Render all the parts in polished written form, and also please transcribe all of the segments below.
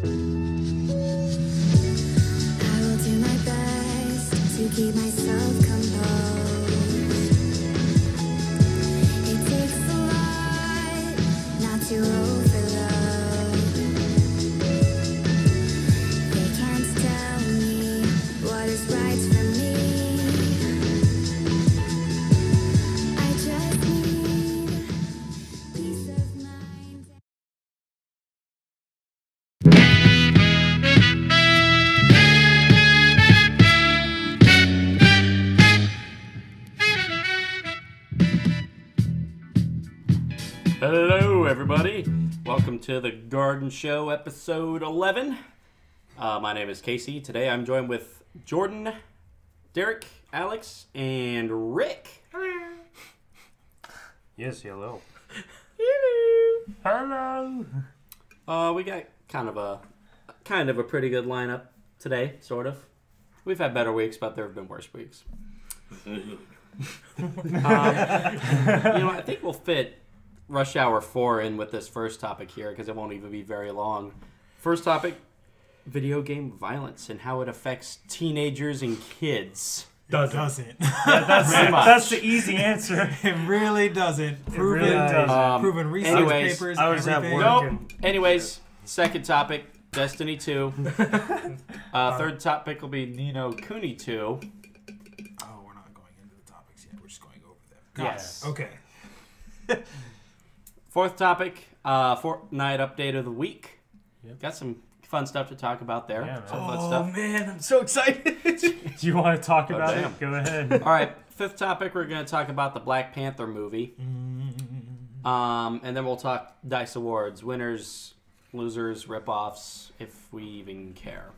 will do my best to keep myself composed. It takes a lot not to overload. They can't tell me what is right for me. I just need peace of mind. Hello, everybody. Welcome to the Garden Show, episode 11. My name is Casey. Today I'm joined with Jordan, Derek, Alex, and Rick. Yes, hello. Hello. We got kind of a pretty good lineup today, sort of. We've had better weeks, but there have been worse weeks. I think we'll fit Rush Hour 4 in with this first topic here because it won't even be very long. First topic, video game violence and how it affects teenagers and kids. Doesn't. Yeah, that's the easy answer. It really doesn't. Proven, really doesn't. Proven research anyways, papers. I was at everything. work. Nope. Anyways, second topic, Destiny 2. Third topic will be Nino Kuni 2. Oh, we're not going into the topics yet. We're just going over them. Yes. Okay. Fourth topic, Fortnite update of the week. Yep. Got some fun stuff to talk about there. Yeah, man. Some fun Oh stuff. man, I'm so excited. Do you want to talk about damn. it? Go ahead. All right, fifth topic, we're going to talk about the Black Panther movie. And then we'll talk DICE Awards, winners, losers, rip-offs, if we even care.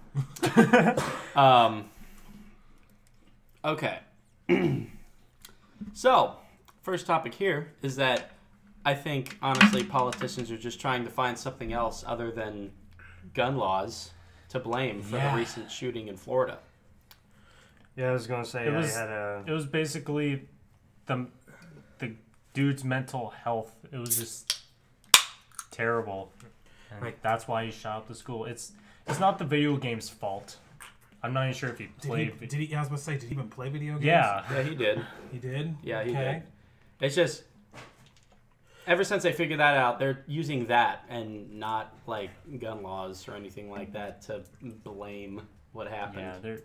Okay. So, first topic here is that I think, honestly, politicians are just trying to find something else other than gun laws to blame for the recent shooting in Florida. Yeah, I was gonna say It was- I had a. It was basically the dude's mental health. It was just terrible, and Like- that's why he shot up the school. It's not the video game's fault. I'm not even sure if he played. Did he? I was about to say, did he even play video games? Yeah, Yeah, he did. he did. Yeah, he Okay. did. It's just, ever since they figured that out, they're using that and not, like, gun laws or anything like that to blame what happened. yeah. They're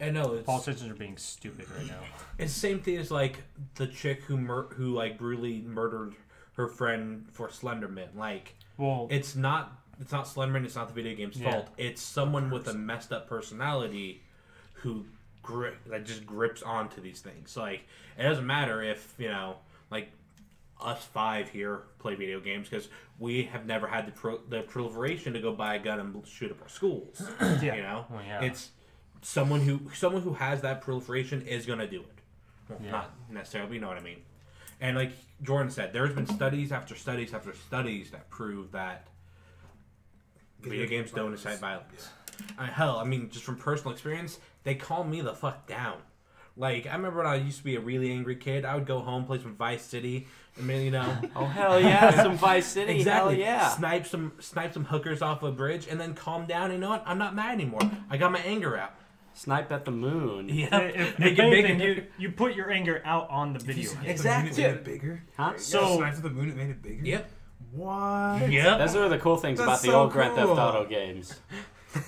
I know it's politicians are being stupid right now. it's the same thing as like the chick who like brutally murdered her friend for Slenderman. Like Well, it's not Slenderman. It's not the video game's Yeah. fault. It's someone with a messed up personality who just grips onto these things. Like it doesn't matter if like us five here play video games because we have never had the proliferation to go buy a gun and shoot up our schools. yeah. Well, yeah. It's someone who has that proliferation is going to do it. Well, Yeah. not necessarily, but you know what I mean. And like Jordan said, there's been studies after studies after studies that prove that video games don't incite violence. Hell, I mean, just from personal experience, they calm me the fuck down. Like, I remember when I used to be a really angry kid, I would go home, play some Vice City, I mean, Oh, hell yeah, some Vice City, exactly. hell yeah. Snipe some hookers off a bridge, and then calm down. And you know what? I'm not mad anymore. I got my anger out. Snipe at the moon. Yeah, If make it big. anything, you put your anger out on the video game. Exactly. It made it bigger. Huh? So- Snipes of the moon. It made it bigger. Yep. What? Yep. Those are the cool things That's about the so old Grand Theft cool. Auto games.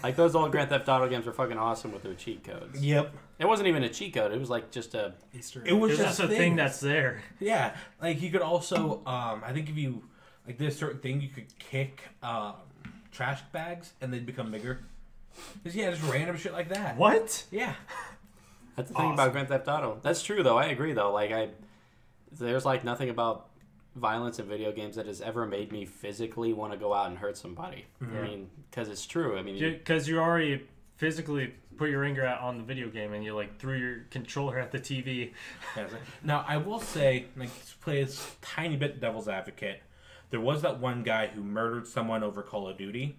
Like, those old Grand Theft Auto games were fucking awesome with their cheat codes. Yep. It wasn't even a cheat code. It was like just a... Easter. It was It's just just a thing that's there. Yeah, like you could also, I think if you like this certain thing, you could kick trash bags and they'd become bigger. Just random shit like that. What? Yeah. That's the thing about Grand Theft Auto. That's true, though. I agree, though. Like, there's, like, nothing about violence in video games that has ever made me physically want to go out and hurt somebody. Mm-hmm. I mean, because it's true. I mean... Because you already physically put your anger out on the video game and you like threw your controller at the TV. Now I will say, like, to play this tiny bit devil's advocate, there was that one guy who murdered someone over Call of Duty.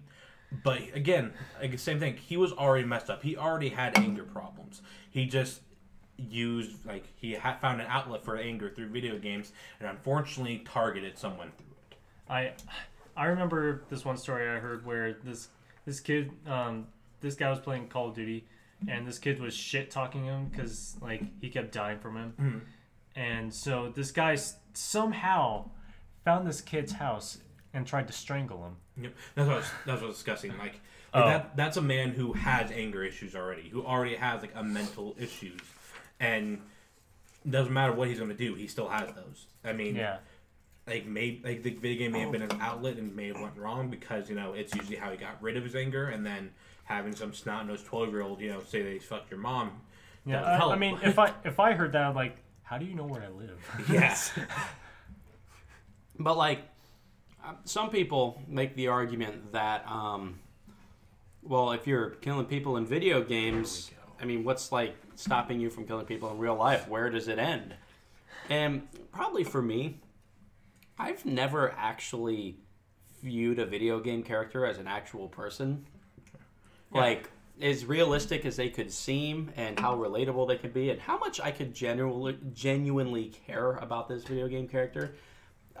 But again, like same thing. He was already messed up. He already had anger problems. He just used found an outlet for anger through video games, and unfortunately targeted someone through it. I remember this one story I heard where this this kid, this guy was playing Call of Duty, and this kid was shit talking him because like he kept dying from him, and so this guy somehow found this kid's house and tried to strangle him. Yep. That's what I was discussing. Like Oh. that's a man who has anger issues already, who already has like a mental issues, and doesn't matter what he's gonna do, he still has those. I mean, Yeah. like the video game may have been an outlet and may have went wrong because it's usually how he got rid of his anger, and then having some snot-nosed 12-year-old say they fucked your mom. Yeah. doesn't help. I mean, if I heard that, I'm like, how do you know where I live? Yes. But like, some people make the argument that, well, if you're killing people in video games, I mean, what's like stopping you from killing people in real life? Where does it end? And probably for me, I've never actually viewed a video game character as an actual person. Yeah. Like, as realistic as they could seem and how relatable they could be and how much I could genuinely care about this video game character.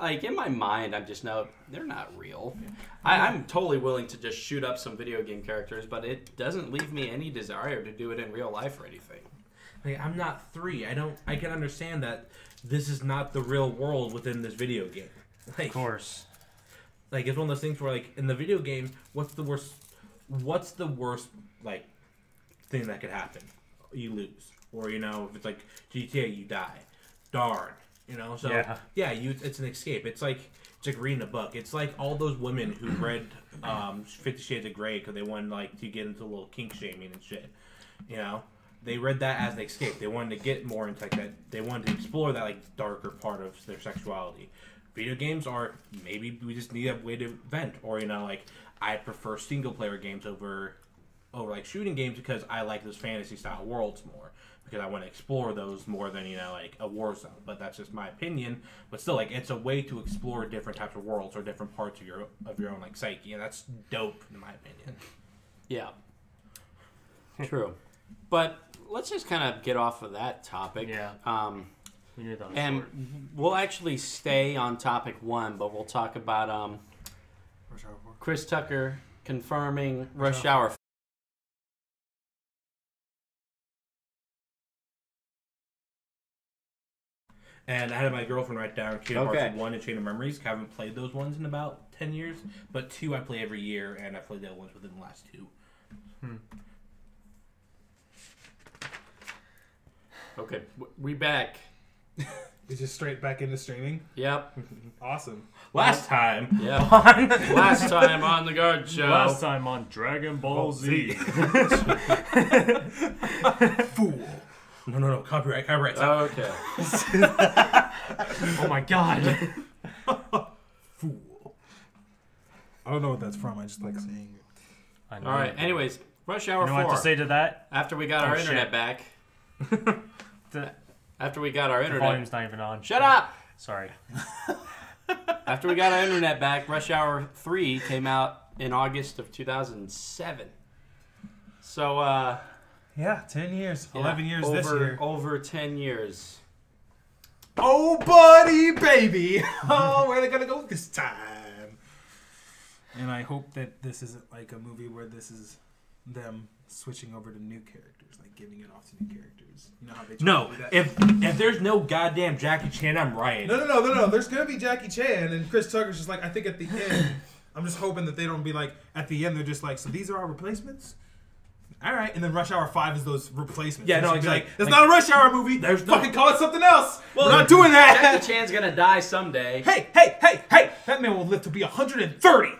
Like, in my mind, I'm just they're not real. I'm totally willing to just shoot up some video game characters, but it doesn't leave me any desire to do it in real life or anything. Like, I'm not 3. I can understand that this is not the real world within this video game. Like, Of course. like it's one of those things where, like, in the video game, what's the worst like thing that could happen? You lose, or if it's like GTA, you die. Darn, So Yeah. it's an escape. It's like reading a book. It's like all those women who read 50 Shades of Grey because they wanted like to get into a little kink shaming and shit. They read that as an escape. They wanted to get more into like that. They wanted to explore that like darker part of their sexuality. Video games are maybe we just need a way to vent, or like I prefer single player games over like shooting games because I like those fantasy style worlds more because I want to explore those more than like a war zone. But that's just my opinion. But still, like it's a way to explore different types of worlds or different parts of your own like psyche, and that's dope in my opinion. Yeah. True. But let's just kind of get off of that topic. Yeah. We knew that was And short. we'll actually stay on topic 1, but we'll talk about Rush Hour 4. Chris Tucker confirming Rush Hour. And I had my girlfriend write down Kingdom Okay. Hearts 1 and Chain of Memories. I haven't played those ones in about 10 years, but 2 I play every year, and I played the other ones within the last 2. Okay, we back. It's just straight back into streaming. Yep. Awesome. Last time, Yep. Last time on the Guard Show. Last time on Dragon Ball Z. Fool. no, copyright. Okay. Oh my god. Fool. I don't know what that's from. I just like saying it. I know. All right. Anyways, Rush Hour You know 4. what to say to that? After we got Oh, our shit. internet back. After we got our The internet. volume's not even on. Shut up! Sorry. After we got our internet back, Rush Hour 3 came out in August of 2007. So, Yeah, 10 years. yeah, 11 years over, this year. Over 10 years. Oh, buddy, baby. Oh, where are they going to go this time? And I hope that this isn't like a movie where this is them switching over to new characters, like giving it off to new characters. You know how they try no. to do that? If there's no goddamn Jackie Chan, I'm rioting. No. There's going to be Jackie Chan, and Chris Tucker's just like, I think at the end, I'm just hoping that they don't be like, at the end, they're just like, so these are our replacements? All right, and then Rush Hour 5 is those replacements. Yeah, They no, should be exactly. It's not a Rush Hour movie. There's no- fucking call it something else. Well, We're not doing that. Jackie Chan's gonna die someday. Hey! That man will live to be 130.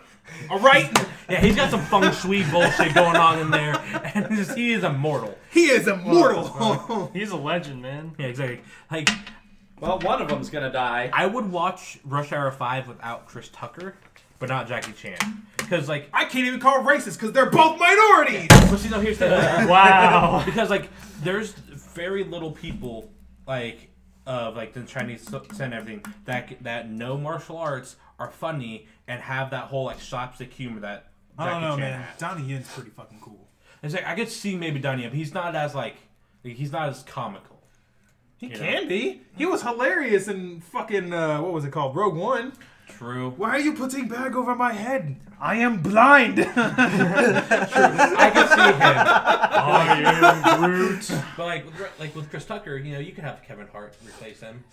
All right? Yeah, he's got some feng shui bullshit going on in there, and he is immortal. He is immortal. He's a legend, man. Yeah, exactly. Like, Well, one of them's gonna die. I would watch Rush Hour 5 without Chris Tucker, but not Jackie Chan. Because, like, I can't even call it racist because they're both minorities. well, see, no, here's the Wow. because, like, there's very little people, like, of, like, the Chinese and everything, that know martial arts, are funny, and have that whole, like, slapstick humor that I Jackie don't know, Chan man. has. Donnie Yin's pretty fucking cool. It's like, I could see maybe Donnie Yen, but he's not as, like, he's not as comical. He You can be. He was hilarious in fucking, what was it called? Rogue One. True. Why are you putting bag over my head? I am blind. I can see him. I am Groot. But like with Chris Tucker, you can have Kevin Hart replace him.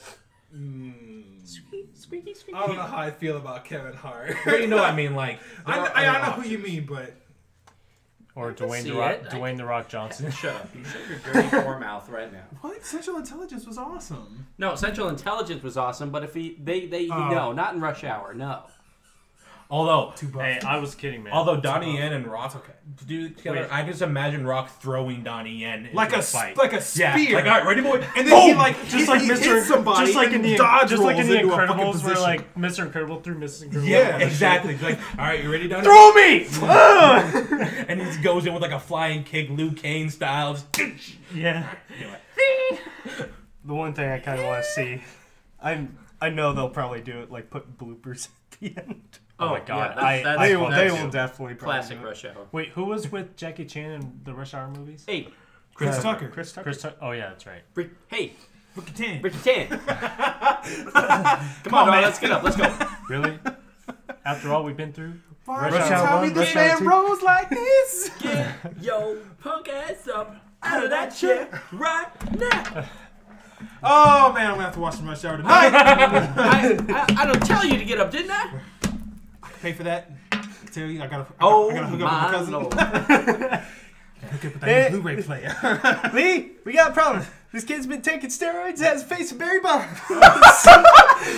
Squeaky, squeaky. I don't know how I feel about Kevin Hart. But I mean, like I know who you mean, but Or Dwayne see the Rock, it. Dwayne the Rock Johnson. Shut up. You shut your dirty poor mouth right now. what? Central Intelligence was awesome. No, Central Intelligence was awesome, but if no, not in Rush Hour, no. Although Too buff. Hey, I was kidding, man. Although Donnie Yen and Rock do together, Wait. I can just imagine Rock throwing Donnie Yen into like a fight. like a spear. Yeah, like all right, ready, boy. And then he Boom! like just like hit Mr. somebody, just like in the dodge just like in the rolls into a fucking Incredibles, where position. like Mr. Incredible threw Mrs. Incredible. Yeah, exactly. He's like, all right, you ready, Donnie? Throw me! And he just goes in with like a flying kick, Liu Kang style. Just Yeah. anyway. The one thing I kind of want to see, I know they'll probably do it, like put bloopers at the end. Oh my god, yeah, they that's will definitely probably Classic do it. Rush Hour. Wait, who was with Jackie Chan in the Rush Hour movies? Hey, Chris Tucker. Chris Tucker. Oh yeah, that's right. hey, Ricky Tan. Ricky Tan. Come on, man. Let's get up. Let's go. Really? After all we've been through? Why Rush you Hour tell 1, me this Rush Hour man 2? rolls like this? Get yo punk ass up out of that chair right now. Oh man, I'm gonna have to watch some Rush Hour tonight. I don't tell you to get up, didn't I? Pay for that. I tell you, I gotta hook Oh up with my my cousin. lord. Hook up with that new Blu-ray player. Lee, we got a problem. This kid's been taking steroids, has a face of Barry Bonds.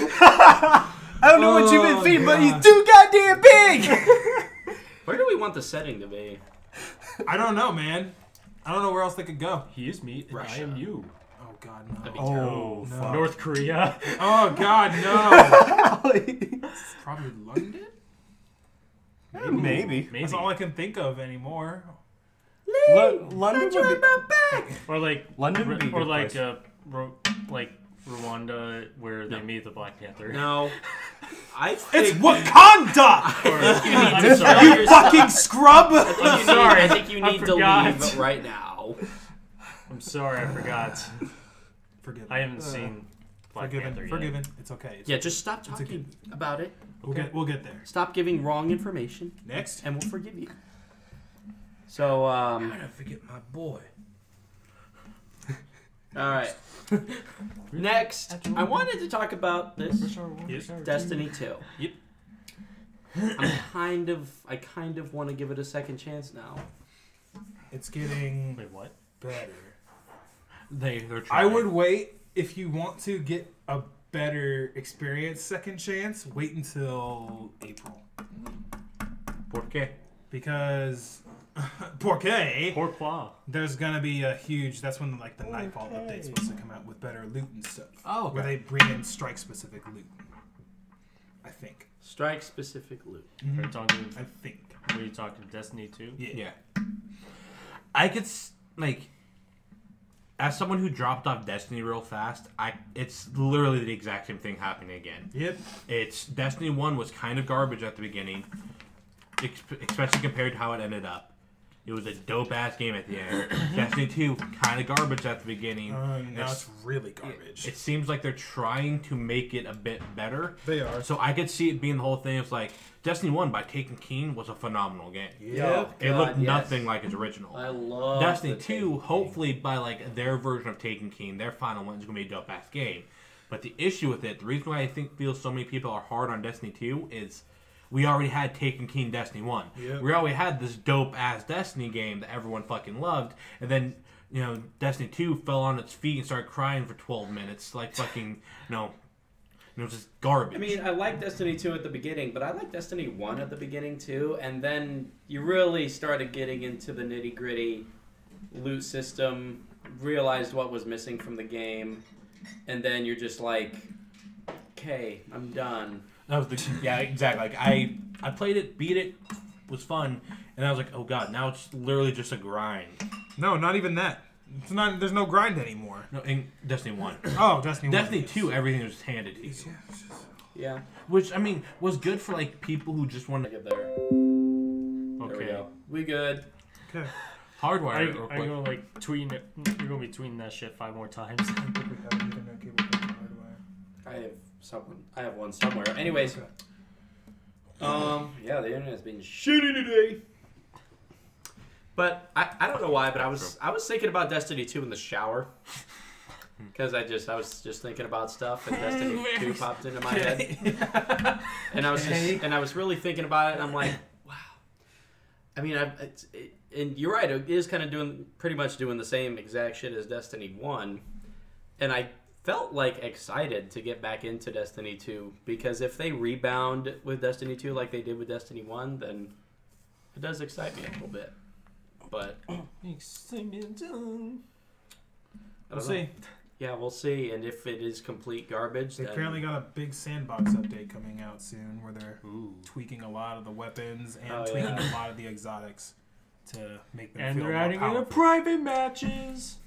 I don't know what you've been feeding, but he's too goddamn big. Where do we want the setting to be? I don't know, man. I don't know where else they could go. He is me, and Russia. I am you. Oh God, That'd be no. terrible. no. North Korea. Oh God, no. Probably London. Maybe. That's all I can think of anymore. London would be, Or like London would be a or good like place. like Rwanda, where they meet the Black Panther. No. I think It's Wakanda. Or, I'm I'm sorry. You fucking scrub. I think you I need to forgot. leave right now. I'm sorry, I forgot. Forgiven. I haven't seen Black Panther yet. Forgiven. It's okay. Yeah, just stop talking about it. We'll get there. Stop giving wrong information, Next. and we'll forgive you. So, I gotta forget my boy. all right. Next, I wanted to talk about this Yes. Destiny 2. Yep. I kind of want to give it a second chance now. It's getting Wait, what? better. They're trying. I would wait if you want to get a better experience. Second chance. Wait until April ¿Por qué? because. Porque Pourquoi? there's gonna be a huge. That's when like the Nightfall update's supposed to come out with better loot and stuff. Oh, okay. Where they bring in strike specific loot. I think. Strike specific loot. Are you talking? I think. Are you talking Destiny 2? Yeah. I could like, as someone who dropped off Destiny real fast, it's literally the exact same thing happening again. Yep. It's Destiny 1 was kind of garbage at the beginning, especially compared to how it ended up. It was a dope ass game at the end. Destiny 2 kind of garbage at the beginning. Now it's really garbage. It seems like they're trying to make it a bit better. They are. So I could see it being the whole thing. It's like Destiny 1 by Taken King was a phenomenal game. Yep. It looked God, yes. nothing like its original. I love Destiny the 2, Taken King. hopefully by like their version of Taken King, their final one is going to be a dope ass game. But the issue with it, the reason why I feel so many people are hard on Destiny 2 is we already had Taken King Destiny 1. Yep. We already had this dope ass Destiny game that everyone fucking loved. And then, Destiny 2 fell on its feet and started crying for 12 minutes. Like fucking, it was just garbage. I mean, I like Destiny 2 at the beginning, but I like Destiny 1 at the beginning too. And then you really started getting into the nitty gritty loot system, realized what was missing from the game, and then you're just like, okay, I'm done. That was yeah, exactly. Like I played it, beat it, was fun, and I was like, oh god, now it's literally just a grind. No, not even that. It's not. There's no grind anymore. No, in Destiny 1. Oh, Destiny 1. Destiny 2, everything was handed to you. Yeah. Which, I mean, was good for, like, people who just wanted to Get there. There we Okay. go. We good. Okay. hardwire Are real you quick. gonna like tweeting it? You're gonna be tweeting that shit 5 more times. I have one somewhere. Anyways, Yeah, the internet has been shitty today. But I don't know why, but I was thinking about Destiny 2 in the shower. Because I was just thinking about stuff, and Destiny 2 popped into my head. And I was really thinking about it, and I'm like, wow. I mean, and you're right, it is kind of pretty much doing the same exact shit as Destiny 1. And I felt like excited to get back into Destiny 2, because if they rebound with Destiny 2 like they did with Destiny 1, then it does excite me a little bit. But we'll see. Yeah, we'll see. And if it is complete garbage, They then apparently got a big sandbox update coming out soon, where they're tweaking a lot of the weapons and tweaking a lot of the exotics to make them feel they're more adding in powerful. private matches.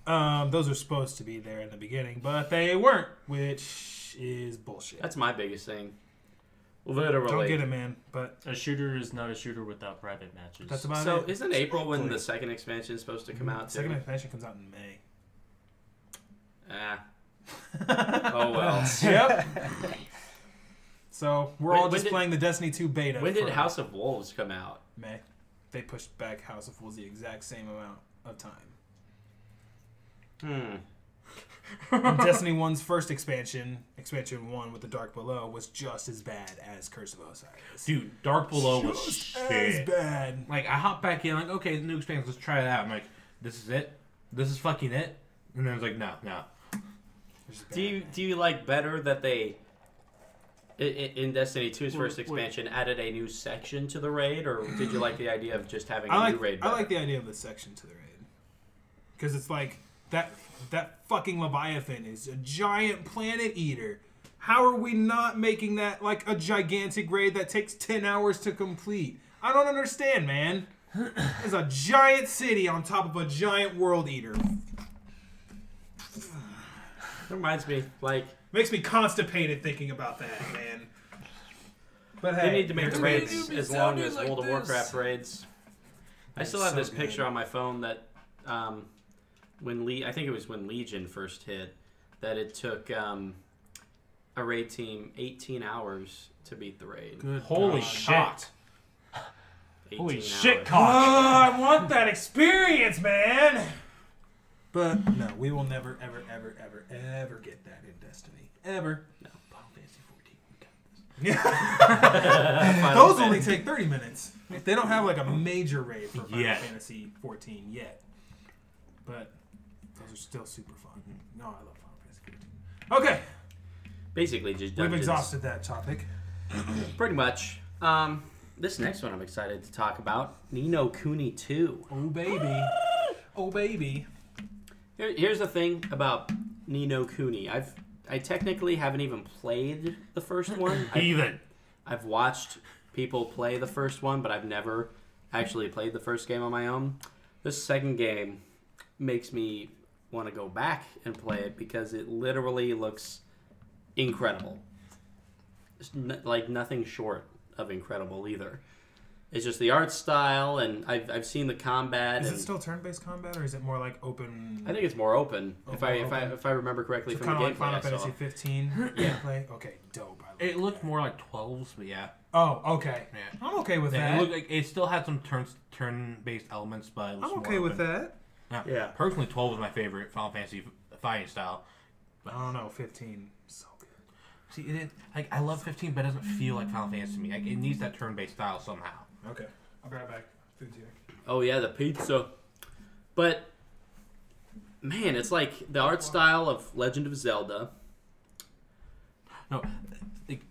Those are supposed to be there in the beginning, but they weren't, which is bullshit. that's my biggest thing. Literally. Don't get it, man. But A shooter is not a shooter without private matches. that's about So it. isn't April when the second expansion is supposed to come out The second too? expansion comes out in May. Oh well. Yep. So we're When- all when just did- playing the Destiny 2 beta. When did for House of Wolves come out? May. They pushed back House of Wolves the exact same amount of time. And Destiny 1's first expansion 1 with the Dark Below, was just as bad as Curse of Osiris. Dude, Dark Below was Just as shit. bad. Like, I hop back in, like, okay, the new expansion, let's try it out. I'm like, this is it? This is fucking it? And then I was like, no. Just Do bad. you like better that they in Destiny 2's first expansion added a new section to the raid, or did you like the idea of just having a new raid? I like the idea of the section to the raid, because it's like that fucking Leviathan is a giant planet eater. How are we not making that like a gigantic raid that takes 10 hours to complete? I don't understand, man. There's a giant city on top of a giant world eater. It reminds me, like, Makes me constipated thinking about that, man. But hey, they need to make the it's raids me. as long as World of Warcraft raids. I still have so this good. picture on my phone that I think it was when Legion first hit, that it took a raid team 18 hours to beat the raid. Good Holy God. shit. 18 Holy hours. shit, Oh, cock. I want that experience, man. But no, we will never, ever, ever, ever, ever get that in Destiny. Ever. No. Final Fantasy 14, we got this. Final Those Fantasy. only take 30 minutes. They don't have like a major raid for Final Yeah. Fantasy 14 yet. But those are still super fun. No, I love Final Fantasy 14. Okay, Basically just we've dungeons. exhausted that topic. Pretty much. This next one I'm excited to talk about. Ni no Kuni 2. Oh, baby. Oh, baby. Here's the thing about Ni no Kuni. I technically haven't even played the first one. I've watched people play the first one, but I've never actually played the first game on my own. This second game makes me want to go back and play it because it literally looks incredible. It's like nothing short of incredible either. It's just the art style, and I've seen the combat. Is and it still turn-based combat, or is it more like open? I think it's more open. Oh, if more I open. if I remember correctly So from the kind of gameplay like Final I saw. Fantasy 15 gameplay. Okay, dope. I love It looked more like 12s, but yeah. Oh, okay. Yeah. I'm okay with Yeah, that. it looked like it still had some turn-based elements, but it was I'm more okay with open. that. Yeah. Personally, 12 was my favorite Final Fantasy fighting style. I don't know. 15, so good. See, it didn't, like I love 15, but it doesn't feel like Final Fantasy to me. Like it needs that turn-based style somehow. Okay, I'll be right back. Food's here. Oh yeah, the pizza. But man, it's like the art style of Legend of Zelda. No,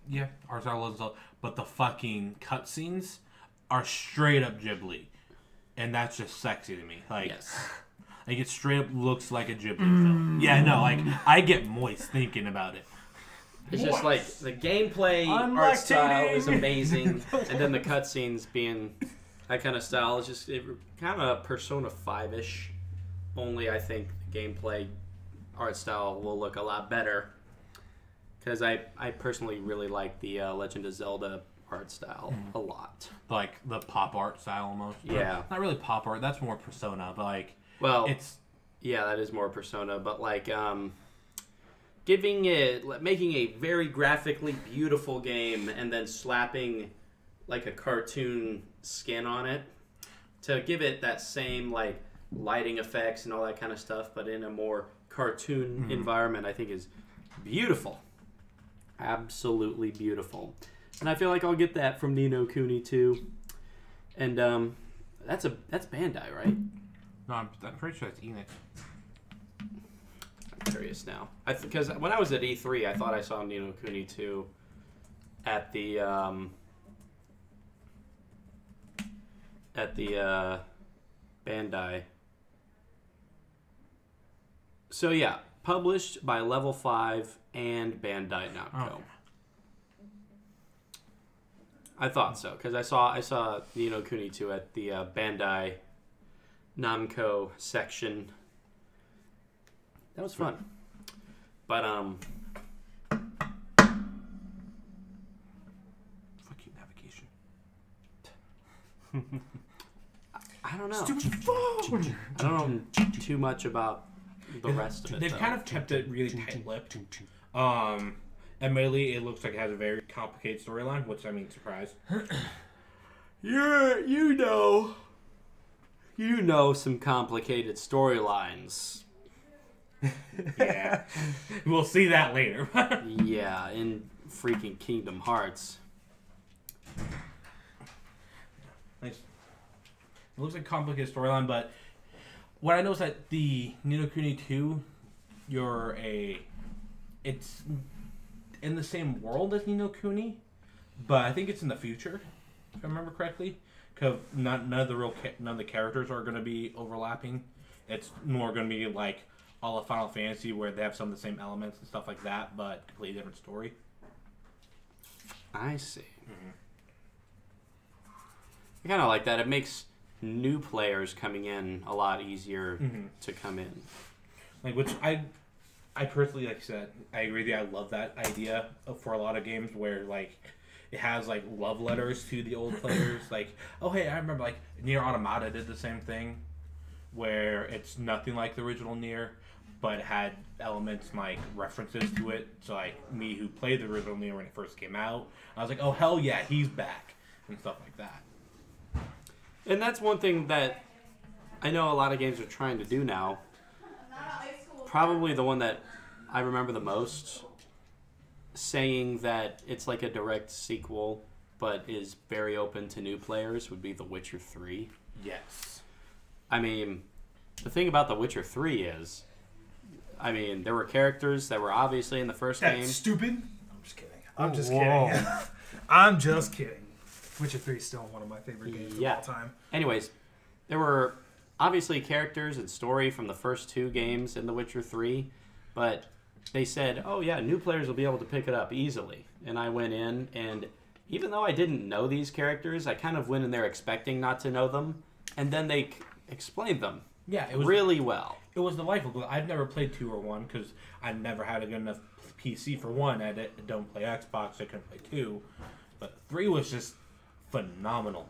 yeah, art style loves Zelda, but the fucking cutscenes are straight up Ghibli, and that's just sexy to me. Like, Yes. like it straight up looks like a Ghibli film. Yeah, no, like I get moist thinking about it. It's just like the gameplay I'm art style lactating. is amazing, and then the cutscenes being that kind of style is just kind of Persona 5-ish. Only I think the gameplay art style will look a lot better because I personally really like the Legend of Zelda art style a lot. Like the pop art style almost. Yeah. Not really pop art. That's more Persona, but like Well, it's yeah, that is more Persona, but like making a very graphically beautiful game and then slapping like a cartoon skin on it to give it that same like lighting effects and all that kind of stuff, but in a more cartoon environment, I think is beautiful. Absolutely beautiful. And I feel like I'll get that from Ni no Kuni too. And that's Bandai, right? No, I'm pretty sure it's Enix. I'm curious now. Because when I was at E3, I thought I saw Ni no Kuni 2 at the Bandai. So yeah, published by Level 5 and Bandai Namco. Okay. I thought so because I saw Ni no Kuni 2 at the Bandai Namco section. That was fun. But Fuck you, navigation. I don't know. Stupid phone. I don't know too much about the rest of it. They've though. kind of kept it really tight-lipped. Admittedly, it looks like it has a very complicated storyline, which I mean, surprise. You know some complicated storylines. Yeah, we'll see that later. Yeah, in freaking Kingdom Hearts. Nice. It looks like a complicated storyline, but what I know is that the Ni no Kuni 2, it's in the same world as Ni no Kuni, but I think it's in the future, if I remember correctly. Because none of the characters are going to be overlapping. It's more going to be like all of Final Fantasy, where they have some of the same elements and stuff like that, but completely different story. I see. I kind of like that. It makes new players coming in a lot easier to come in. Like, which I personally, like I said, I agree with you. I love that idea for a lot of games where like it has like love letters to the old players. Like, oh hey, I remember like Nier Automata did the same thing, where it's nothing like the original Nier, but had elements like references to it. So like me, who played the original Nier when it first came out, I was like, oh hell yeah, he's back and stuff like that. And that's one thing that I know a lot of games are trying to do now. Probably the one that I remember the most, saying that it's like a direct sequel but is very open to new players, would be The Witcher 3. Yes. I mean, the thing about The Witcher 3 is, I mean, there were characters that were obviously in the first game. That's stupid. I'm just kidding. I'm just Whoa. kidding. I'm just kidding. Witcher 3 is still one of my favorite games of all time. Anyways, there were obviously characters and story from the first two games in The Witcher 3, but they said, oh yeah, new players will be able to pick it up easily. And I went in, and even though I didn't know these characters, I kind of went in there expecting not to know them, and then they explained them Yeah, it was really well. It was delightful. I've never played 2 or 1 because I never had a good enough PC for 1. I don't play Xbox, so I couldn't play 2. But 3 was just phenomenal.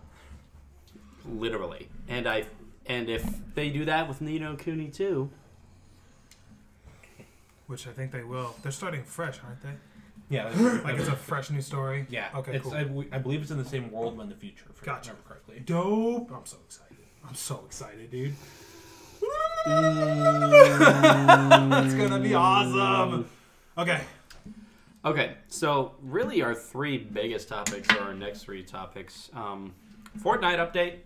Literally. And if they do that with Ni no Kuni 2, Which I think they will. They're starting fresh, aren't they? Yeah. Like it's a fresh new story? Yeah. Okay, cool. I believe it's in the same world but in the future, if Gotcha. I remember correctly. Dope. I'm so excited. I'm so excited, dude. It's gonna be awesome. Okay. Okay, so really our 3 biggest topics are our next 3 topics. Fortnite update.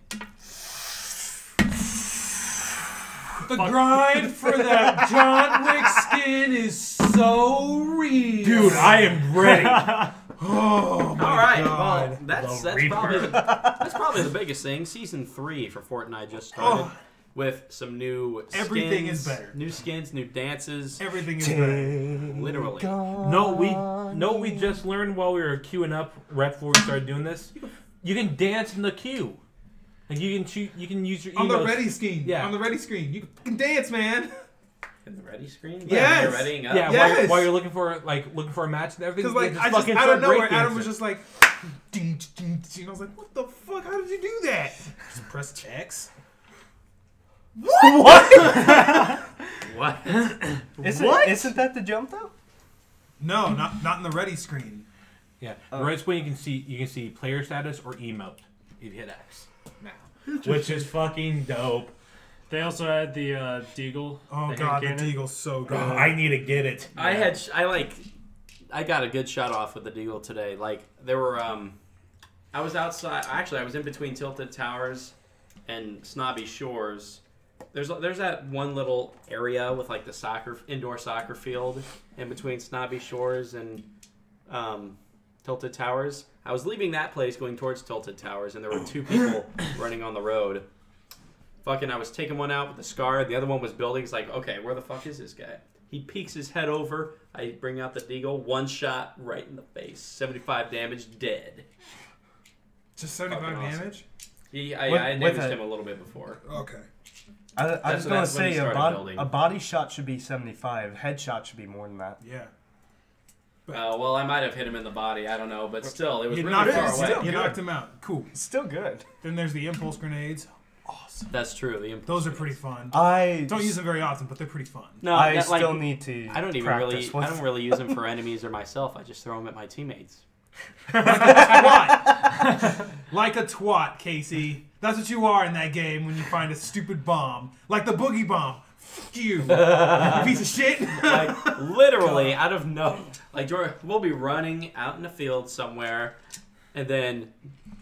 The grind for that John Wick skin is so real. Dude, I am ready. Oh my All right, god. well, that's The probably the biggest thing. Season 3 for Fortnite just started with some new skins. Everything is better. New skins, new dances. Everything is better. Literally. No, we just learned while we were queuing up right before we started doing this. You can dance in the queue. Like you can use your On the emotes. ready screen. Yeah. On the ready screen. You can dance, man. In the ready screen? Yes! You're readying up? Yeah, Yes! while you're looking for a match and everything. Because like just I just fucking out of start nowhere, Adam breakdancing. was just like, ding, ding, ding. I was like, what the fuck? How did you do that? Just press X. What? Isn't that the jump though? No, not in the ready screen. Yeah, the red screen you can see player status or emote if you hit X now, which is fucking dope. They also had the Deagle. Oh the god, the hand cannon. Deagle's so good. I need to get it. I got a good shot off with the Deagle today. Like there were I was outside. Actually, I was in between Tilted Towers and Snobby Shores. There's that one little area with like the indoor soccer field in between Snobby Shores and Tilted Towers. I was leaving that place going towards Tilted Towers, and there were two people running on the road. Fucking, I was taking one out with the SCAR. The other one was building. It's like, okay, where the fuck is this guy? He peeks his head over. I bring out the Deagle. One shot right in the face. 75 damage, dead. Just 75 Fucking awesome. damage? I damaged him a little bit before. Okay. I was going to That's when he say started building. a body shot should be 75. Headshot should be more than that. Yeah. Well, I might have hit him in the body. I don't know. But still, it was You really knocked, far away. still you good. knocked him out. Cool. Still good. Then there's the impulse grenades. Awesome. That's true. Those are pretty fun. I Don't use them very often, but they're pretty fun. No, I that, still like, need to. I don't even practice really. with. I don't really use them for enemies or myself. I just throw them at my teammates. Twat. Like a twat, Casey. That's what you are in that game when you find a stupid bomb. Like the boogie bomb. Fuck you. You piece of shit. Like literally out of like Jordan, we'll be running out in the field somewhere, and then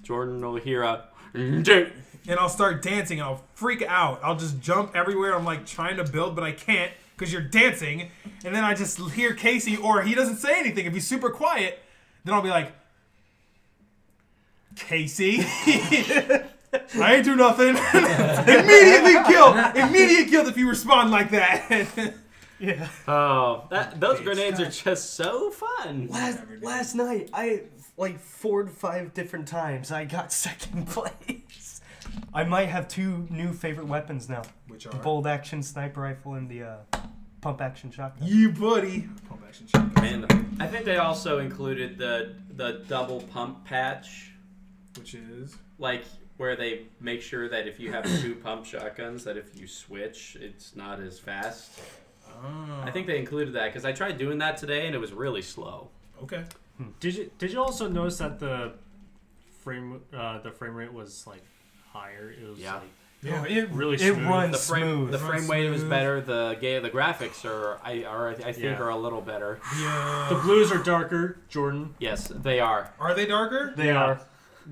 Jordan will hear a. And I'll start dancing and I'll freak out. I'll just jump everywhere. I'm like trying to build, but I can't because you're dancing. And then I just hear Casey, or he doesn't say anything. If he's super quiet, then I'll be like, Casey, I ain't do nothing. Immediate guilt if you respond like that. Yeah. Oh, those grenades are just so fun. Last night, I like 4 to 5 different times I got second place. I might have 2 new favorite weapons now: Which are? the bolt action sniper rifle and the pump action shotgun. You buddy. Pump action shotgun. And I think they also included the double pump patch, Which is? like where they make sure that if you have 2 pump shotguns, that if you switch, it's not as fast. Oh. I think they included that because I tried doing that today and it was really slow. Okay. Did you also notice that the frame rate was like higher? It was Yeah. like Yeah. It really it smooth. runs The frame smooth. rate was smooth. better. The graphics I think Yeah. are a little better. the blues are darker, Jordan. Yes, they are. Are they darker? They are.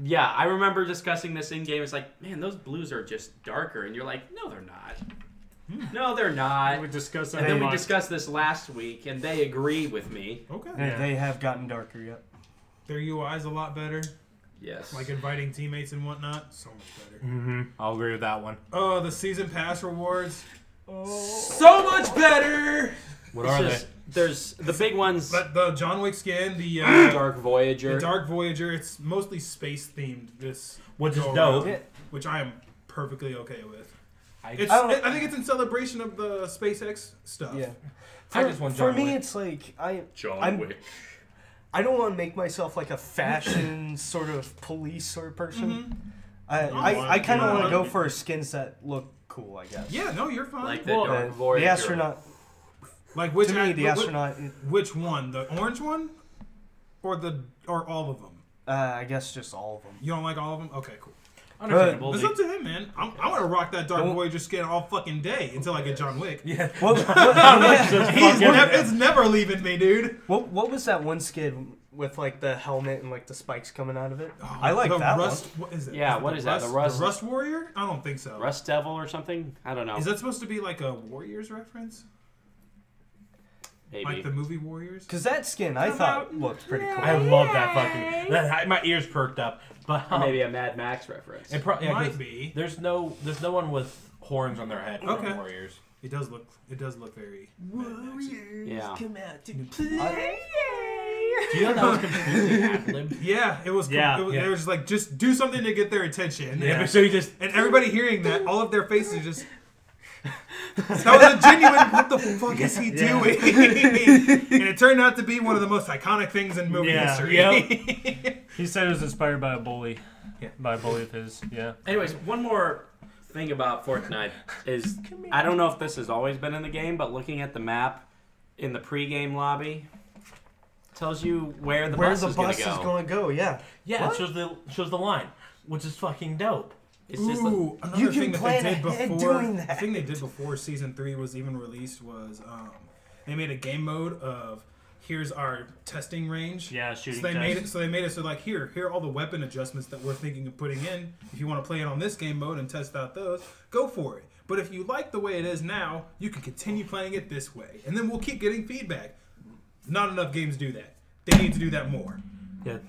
Yeah, I remember discussing this in game. It's like, man, those blues are just darker, and you're like, no, they're not. No, they're not. We discussed that. And then we on- discussed this last week, and they agree with me. Okay. Yeah. They have gotten darker. Yep. Their UI's a lot better. Yes. Like inviting teammates and whatnot. So much better. Mm-hmm. I'll agree with that one. Oh, the season pass rewards. So much better. What It's are just- There's the big ones. But the John Wick skin, the Dark Voyager. the Dark Voyager, it's mostly space themed. This Which is go dope. around, which I am perfectly okay with. I I think it's in celebration of the SpaceX stuff. Yeah. I For, just want for John me, Wick. it's like John I'm- Wick. I don't want to make myself like a fashion sort of police sort of person. I kind of want to go for skins that look cool, I guess. Yeah, no, you're fine. Like the Well, Dark The Voyager. astronaut. Like which To me, the wh- wh- astronaut. Which one? The orange one, or all of them? I guess just all of them. You don't like all of them? Okay, cool. Understandable. It's up to him, man. I want to rock that Dark Well- Voyager skin all fucking day until I get John Wick. Yeah. It's never leaving me, dude. What was that one skin with like the helmet and like the spikes coming out of it? I like the that Rust, one. What is it? Yeah, it what the is that? The Rust- The Rust Warrior? I don't think so. Rust Devil or something? I don't know. Is that supposed to be like a Warriors reference? Maybe. Like the movie Warriors? Because that skin I thought looked pretty cool. I love that fucking. My ears perked up, but Or maybe a Mad Max reference. it yeah, 'cause Might be. There's no one with horns on their head. from Okay. Warriors. It does look very Warriors Yeah. come out to play. Do you know that was completely ad-libbed? Yeah, it was. Yeah. They were just like, just do something to get their attention. Yeah, but so you just And everybody hearing that, all of their faces just. That was a genuine. What the fuck is he doing? And it turned out to be one of the most iconic things in movie Yeah. history. He said it was inspired by a bully. Yeah. By a bully of his. Yeah. Anyways, one more thing about Fortnite is I don't know if this has always been in the game, but looking at the map in the pre-game lobby, tells you where the Where bus the is bus gonna is go. going to go, yeah. Yeah, it shows the line, which is fucking dope. It's just like, Ooh, another You can thing that plan they did ahead before. doing The that. thing they did before season 3 was even released was they made a game mode of here's our testing range. Yeah, shooting. So they made it so like here are all the weapon adjustments that we're thinking of putting in. If you want to play it on this game mode and test out those, go for it. But if you like the way it is now, you can continue playing it this way, and then we'll keep getting feedback. Not enough games do that. They need to do that more. Yeah,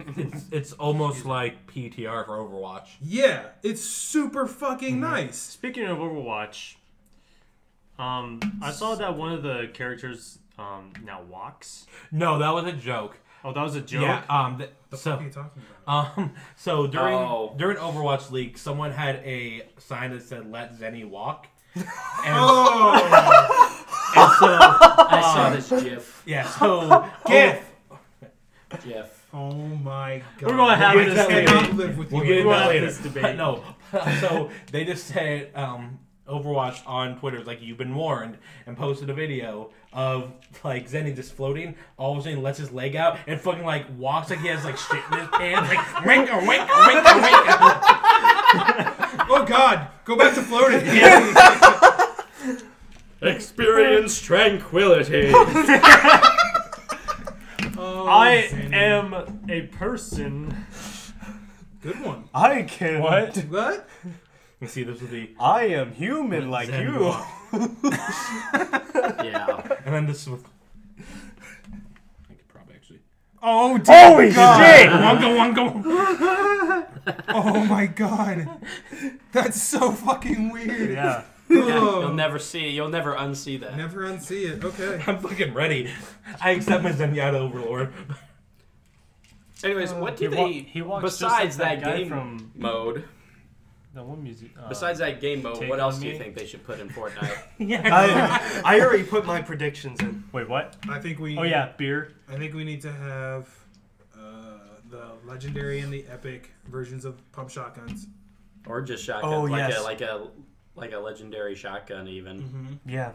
it's almost like PTR for Overwatch. Yeah, it's super fucking nice. Speaking of Overwatch, I saw that one of the characters now walks. No, that was a joke. Oh, that was a joke. Yeah. The So fuck are you talking about? so during Overwatch League, someone had a sign that said "Let Zenny walk," and, Oh, and so I saw this GIF. yeah, so GIF. oh my god. We're gonna have We'll get this to that debate. later. live with We'll you. get into We'll that have later. this debate. No, so they just said Overwatch on Twitter is like you've been warned, and posted a video of like Zenny just floating. All of a sudden, lets his leg out and fucking like walks like he has like shit in his pants, like wanker, wanker, wanker, wanker. Oh god, go back to floating. Experience tranquility. Oh, I Zenny. am a person. Good one. I can. What? What? You see, this would be, I am human like Zen you. walk. Yeah. And then this with. I could probably actually. Oh dear Holy god. shit! Wonka, wonka. Oh my god. That's so fucking weird. Yeah. Oh. You'll never see. You'll never unsee that. Never unsee it. Okay. I'm fucking ready. I accept my Zenyatta Overlord. Anyways, what do He walks besides just like that guy game from mode? the one music. Besides that game mode, Take what On else do you Me? think they should put in Fortnite? I already put my predictions in. Wait, what? I think we. Oh yeah, beer. I think we need to have the legendary and the epic versions of pump shotguns. Or just shotguns? Oh, like yes. like a legendary shotgun, even. Mm-hmm. Yeah.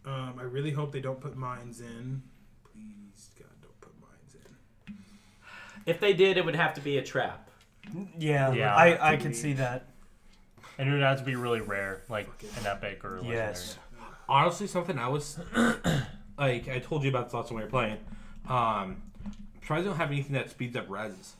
I really hope they don't put mines in. Please, God, don't put mines in. If they did, it would have to be a trap. Yeah. Yeah. I could see that. And it would have to be really rare, like an epic or legendary. Yes. Honestly, something I was like I told you about this last when we were playing. Try don't have anything that speeds up res,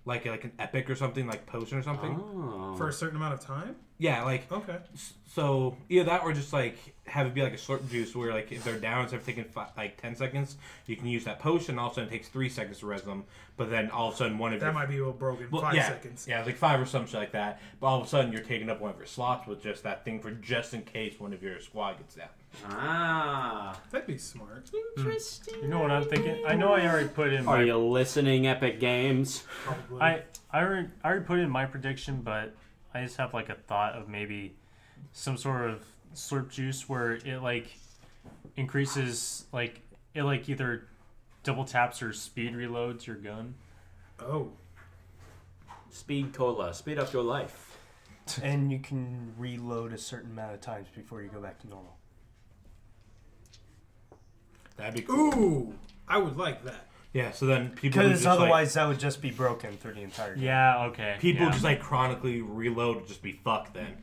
like an epic or something, like potion or something. Oh. For a certain amount of time? Yeah, like Okay. so either that or just like have it be like a slurp juice where like if they're down instead of taking 10 seconds, you can use that potion. All of a sudden, it takes 3 seconds to res them, but then all of a sudden one of That your might be a little broken. Well, 5 yeah, seconds. Yeah, it's like 5 or some shit like that. But all of a sudden, you're taking up one of your slots with just that thing for just in case one of your squad gets down. Ah. That'd be smart. Interesting. You know what I'm thinking? I know I already put in Are my. you listening, Epic Games? Probably. I already put in my prediction, but I just have like a thought of maybe some sort of slurp juice where it like increases like it like either double taps or speed reloads your gun. Oh. Speed cola. Speed up your life. And you can reload a certain amount of times before you go back to normal. That'd be cool. Ooh. I would like that. Yeah, so then people who Because just, otherwise that would just be broken through the entire game. Yeah. Okay. like, people yeah. just like chronically reload and just be fucked then.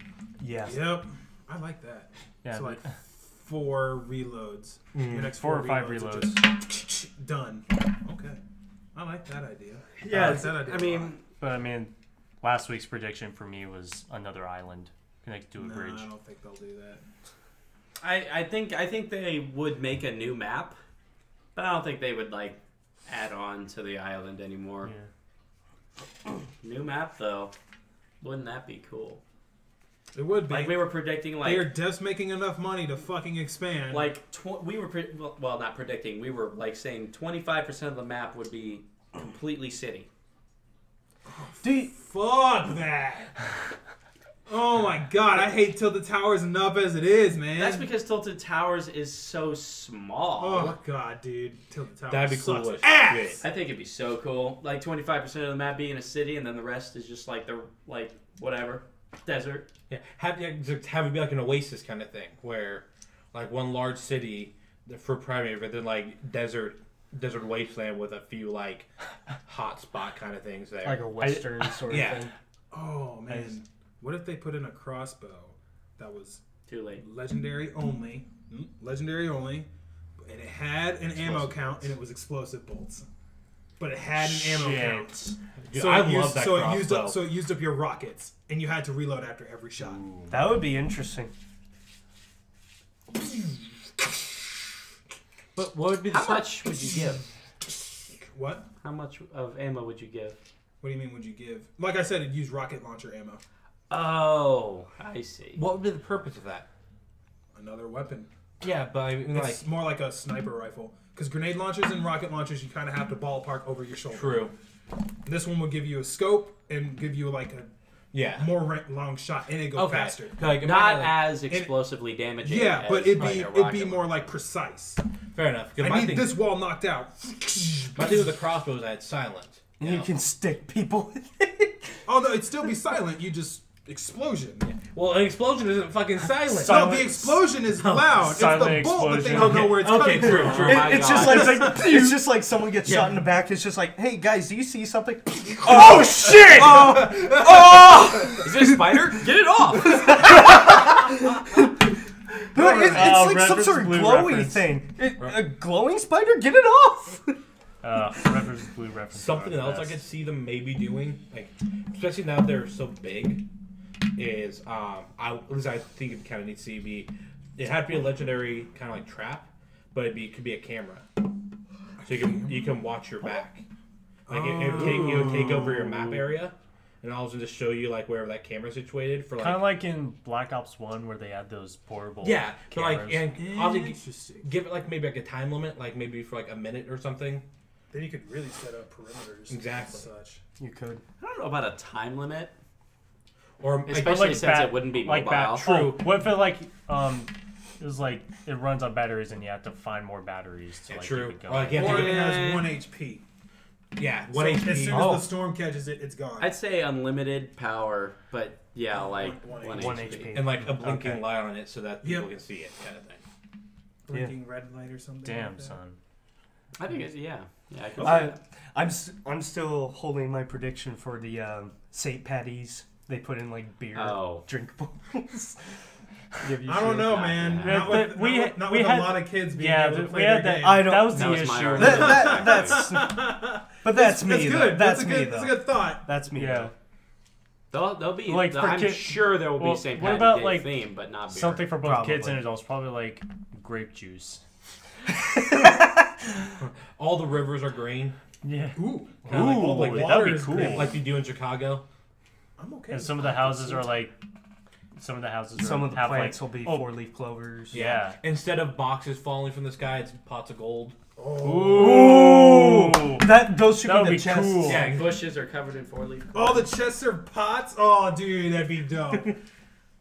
Yeah. Yep. I like that. Yeah. So but- like 4 reloads. Mm. Your next 4 or 5 are reloads. just done. Okay. I like that idea. Yeah, I like that idea. I mean, But I mean, last week's prediction for me was another island connected to a no, bridge. I don't think they'll do that. I think they would make a new map, but I don't think they would like add on to the island anymore. Yeah. New map though, wouldn't that be cool? It would be. Like we were predicting, They are like just making enough money to fucking expand. we were well, not predicting. We were like saying 25% of the map would be completely city. Fuck that. Oh my god, I hate Tilted Towers enough as it is, man. That's because Tilted Towers is so small. Oh god, dude. Tilted Towers That'd be cool sucks as ass. shit. I think it'd be so cool. Like 25% of the map being a city, and then the rest is just like the whatever desert. Yeah, have it be like an oasis kind of thing where like one large city for primary, but then like desert desert wasteland with a few like hot spot kind of things there. Like a western sort of yeah. thing. Oh man, what if they put in a crossbow that was Too late. legendary only, legendary only, and it had an ammo count and it was explosive bolts, but it had an ammo count. Dude, So I it love used, that so crossbow. it used up your rockets, and you had to reload after every shot. That would be interesting. But what would be the How much would you give? What? How much of ammo would you give? What do you mean? Would you give? Like I said, it used rocket launcher ammo. Oh, I see. What would be the purpose of that? Another weapon. Yeah, but I mean, like It's more like a sniper rifle. Because grenade launchers and rocket launchers, you kind of have to ballpark over your shoulder. true. This one will give you a scope and give you like a Yeah. more long shot, and it go faster. Like Not like, as explosively damaging. Yeah, as but it'd like be a it'd be rocket more like precise. fair enough. 'Cause I my need thing, this wall knocked out. my thing with the crossbow is that it's silent. And you know? can stick people with it. Although it'd still be silent, you just explosion. Well, an explosion isn't fucking silent. No, the explosion is loud. It's the Silent bolt that they explosion. don't know where it's Okay, coming true, from. true. my It's God. just like it's just like someone gets Yeah. shot in the back. It's just like, hey guys, do you see something? Oh shit! Is this a spider? Get it off! No, it's like some reference sort of blue glowy reference. thing. A glowing spider? Get it off! Reference blue reference. Something else I could see them maybe doing, like especially now they're so big, is at least I think it kind of needs to be. It had to be a legendary kind of like trap, but it could be a camera, so you can watch your back. Like it would take over your map area, and also just show you like wherever that camera's situated for like. Kind of like in Black Ops 1 where they had those portable Yeah, but cameras. like and obviously Interesting. give it like maybe like a time limit, like maybe for like a minute or something. Then you could really set up perimeters. Exactly. And such. You could. I don't know about a time limit, Or like, especially like since it wouldn't be mobile. True. What if it like it was like it runs on batteries and you have to find more batteries to Yeah, like true. keep it Or, like, going? yeah, Or take it it- has 1 HP. yeah, So 1 as HP. soon as the storm catches it, it's gone. I'd say unlimited power, but yeah, like One 1 HP. HP. And like a blinking Okay. light on it so that people Yep. can see it, kind of thing. Blinking red light or something. Damn, like that. son. I think it's yeah. I can see that. I'm still holding my prediction for the St. Patty's. They put in like beer drinkables. Give you I don't shit. know, Yeah, man. yeah. Not with, We- not we with had- a lot of kids being Yeah, able to we play had their that. game. I don't- That was the That was my issue. argument. That's but that's me. That's though. good. That's a me good. though. That's a good thought. That's me. Yeah. though. They'll be Like, for I'm kid- sure there will be well, St. what Patty's about, Day like, theme, but not beer. Something for both Probably. kids and adults. Probably like grape juice. All the rivers are green. Yeah. Ooh, Kinda like, all, like Ooh, water that'd be is cool. green, like you do in Chicago. I'm okay. And with some of the that. houses are like. Some of the houses. Some of the have plants like, will be oh, 4-leaf clovers. Yeah. Instead of boxes falling from the sky, it's pots of gold. Ooh. Those should That would be be the chests. cool. Yeah, bushes are covered in 4-leaf. Oh, the chests are pots. Oh, dude, that'd be dope.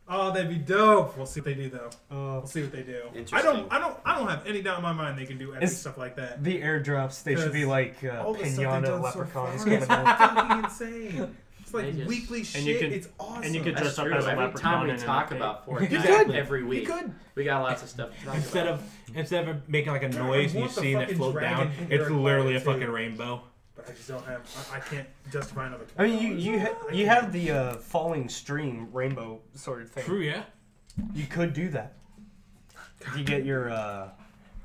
Oh, that'd be dope. We'll see what they do though. We'll see what they do. Interesting. I don't have any doubt in my mind they can do epic It's- stuff like that. The airdrops, they should be like All the stuff they've pinata done so leprechauns far is coming out. fucking insane. It's like They just- weekly And shit. you can- It's awesome. and you can That's dress up true. as a Every leprechaun time we and an talk update. about You Fortnite could. every You week, could. we got lots of stuff to talk Instead about. of making like a God, I noise and you want the see it fucking float dragon down, in it's Harry literally a Potter, fucking too. rainbow. But I just don't have. I can't justify another. I mean, you $20. have the falling stream rainbow sort of thing. True, yeah. You could do that. If you get your if you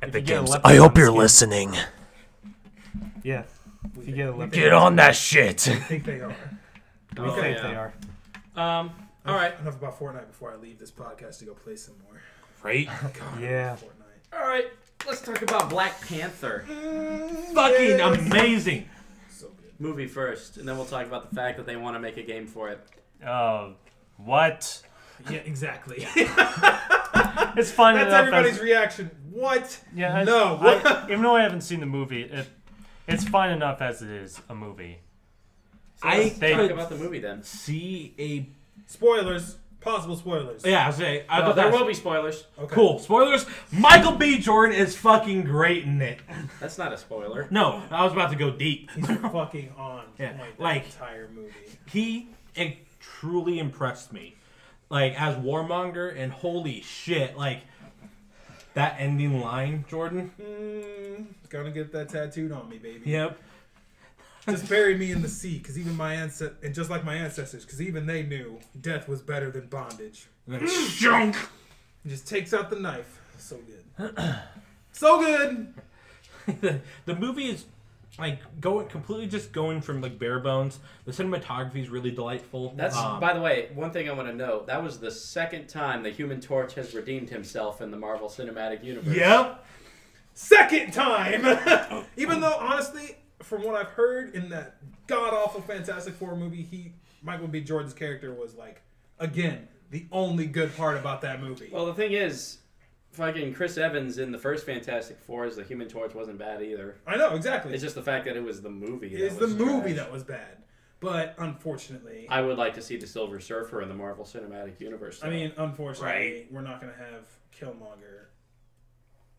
Epic get a Games. leprechaun I hope you're skin. listening. Yeah. If you get a leprechaun, Get on that shit. I think they are. we Oh, think yeah. they are. All right, Enough about Fortnite before I leave this podcast to go play some more. Right? God, Yeah. Fortnite. all right. Let's talk about Black Panther Fucking amazing. So good. movie first, and then we'll talk about the fact that they want to make a game for it. What? Yeah, exactly. It's fine That's enough. everybody's As, reaction. What? yeah. No. Even though I haven't seen the movie, it's fine enough as it is a movie. I Let's they- talk could about the movie then. see a. Spoilers. Possible spoilers. Yeah, I say. I thought There that will was be spoilers. Okay. cool. Spoilers. Michael B. Jordan is fucking great in it. That's not a spoiler. No, I was about to go deep. He's fucking on. Yeah, Point that like- entire movie. He truly impressed me, like as Warmonger, and holy shit, like that ending line, Jordan. Gonna get that tattooed on me, baby. Yep. Just bury me in the sea, because even my and just like my ancestors, because even they knew death was better than bondage. And then shunk. He just takes out the knife. So good. So good. The movie is like going from like bare bones. The cinematography is really delightful. That's by the way, one thing I want to note. That was the second time the Human Torch has redeemed himself in the Marvel Cinematic Universe. Yep. Second time. Even though, honestly, from what I've heard in that god-awful Fantastic Four movie, Michael B. Jordan's character was like, again, the only good part about that movie. Well, the thing is, fucking Chris Evans in the first Fantastic Four as the Human Torch wasn't bad either. I know, exactly. It's just the fact that it was the movie. It's the movie that was bad. But unfortunately, I would like to see the Silver Surfer in the Marvel Cinematic Universe. Though. I mean, unfortunately, we're not going to have Killmonger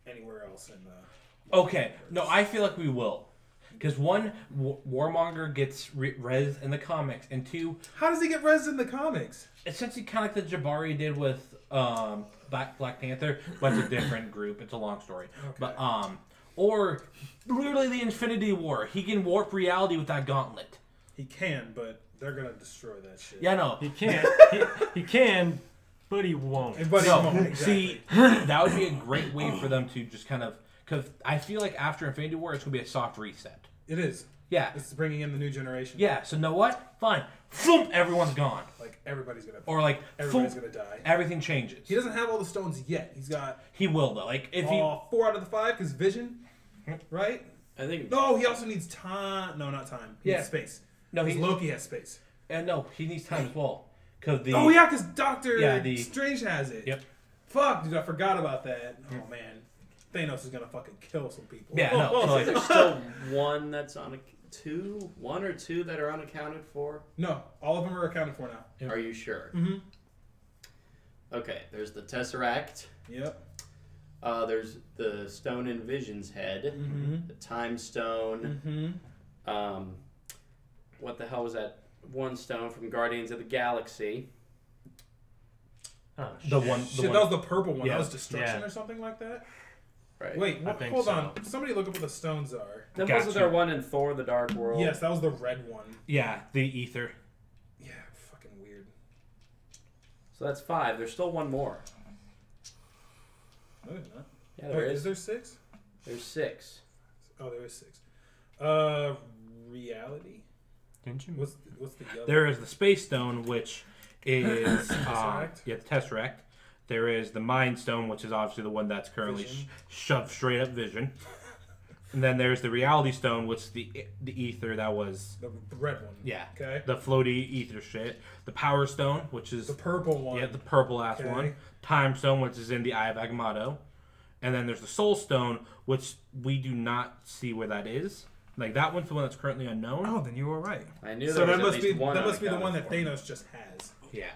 anywhere else in the... Okay, no, I feel like we will. Because one, Warmonger gets res in the comics, and two... How does he get res in the comics? Essentially kind of like the Jabari did with Black Panther, but it's a different group. It's a long story. Okay. But or literally the Infinity War. He can warp reality with that gauntlet. He can, but they're going to destroy that shit. Yeah, no. He can't. He can, but he won't. But he No, won't, exactly. see, that would be a great way for them to just kind of... Because I feel like after Infinity War, it's going to be a soft reset. It is. Yeah. It's bringing in the new generation. Yeah, so know what? Fine. Thump, everyone's gone. Like, everybody's going to... Or like, Everybody's thump, going to die. everything changes. He doesn't have all the stones yet. He's got... He will, though. Like, if he... 4 out of the 5, because Vision, right? I think... No, he also needs time. No, not time. He needs space. No, Because Loki has space. No, he needs time as well. Cause the... Oh, yeah, because Doctor the... Strange has it. Yep. Fuck, dude, I forgot about that. Oh, man. Thanos is going to fucking kill some people. Yeah, no. So like, There's still one or two that are unaccounted for. No, all of them are accounted for now. Are you sure? Mm-hmm. Okay, there's the Tesseract. Yep. There's the stone in Vision's head. Mm-hmm. The Time Stone. Mm-hmm. What the hell was that one stone from Guardians of the Galaxy? Oh, the one... Shit, that was the purple one. Yeah. That was Destruction Yeah. or something like that? Right. Wait, I think hold so. on. Somebody look up what the stones are. Then Gotcha. wasn't there one in Thor: The Dark World? Yes, that was the red one. Yeah, the ether. Yeah, fucking weird. So that's 5. There's still one more. No, there's not. Yeah, there Wait, is. is there 6? There's 6. Oh, there is 6. Reality? Didn't you? What's the yellow? There is the Space Stone, which is... Tesseract? Yeah, the Tesseract. There is the Mind Stone, which is obviously the one that's currently Vision. shoved straight up Vision. And then there's the Reality Stone, which is the ether that was... The red one. Yeah. Okay. The floaty ether shit. The Power Stone, which is... The purple one. Yeah, the purple-ass Okay. one. Time Stone, which is in the Eye of Agamotto. And then there's the Soul Stone, which we do not see where that is. Like, that one's the one that's currently unknown. Oh, then you were right. I knew So there was that at must least be one the one that unaccounted Thanos just has. Yeah.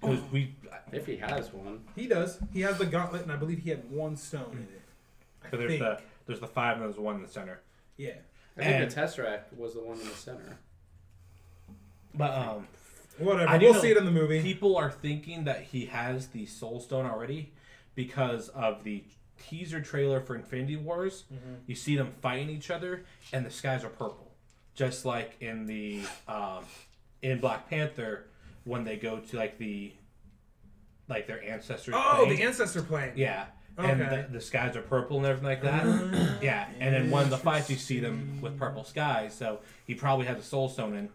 'Cause we... for. If he has one. He does. He has the gauntlet, and I believe he had one stone in it. So there's the 5 and there's one in the center. Yeah. I think And- the Tesseract was the one in the center. But, Whatever. I do We'll know see it in the movie. people are thinking that he has the Soul Stone already because of the teaser trailer for Infinity Wars. Mm-hmm. You see them fighting each other, and the skies are purple, just like in the in Black Panther when they go to their ancestors. Oh, plane. the ancestor plane. Yeah. And Okay. the skies are purple and everything like that. Yeah. And then one of the fights, you see them with purple skies. So he probably has a Soul Stone in.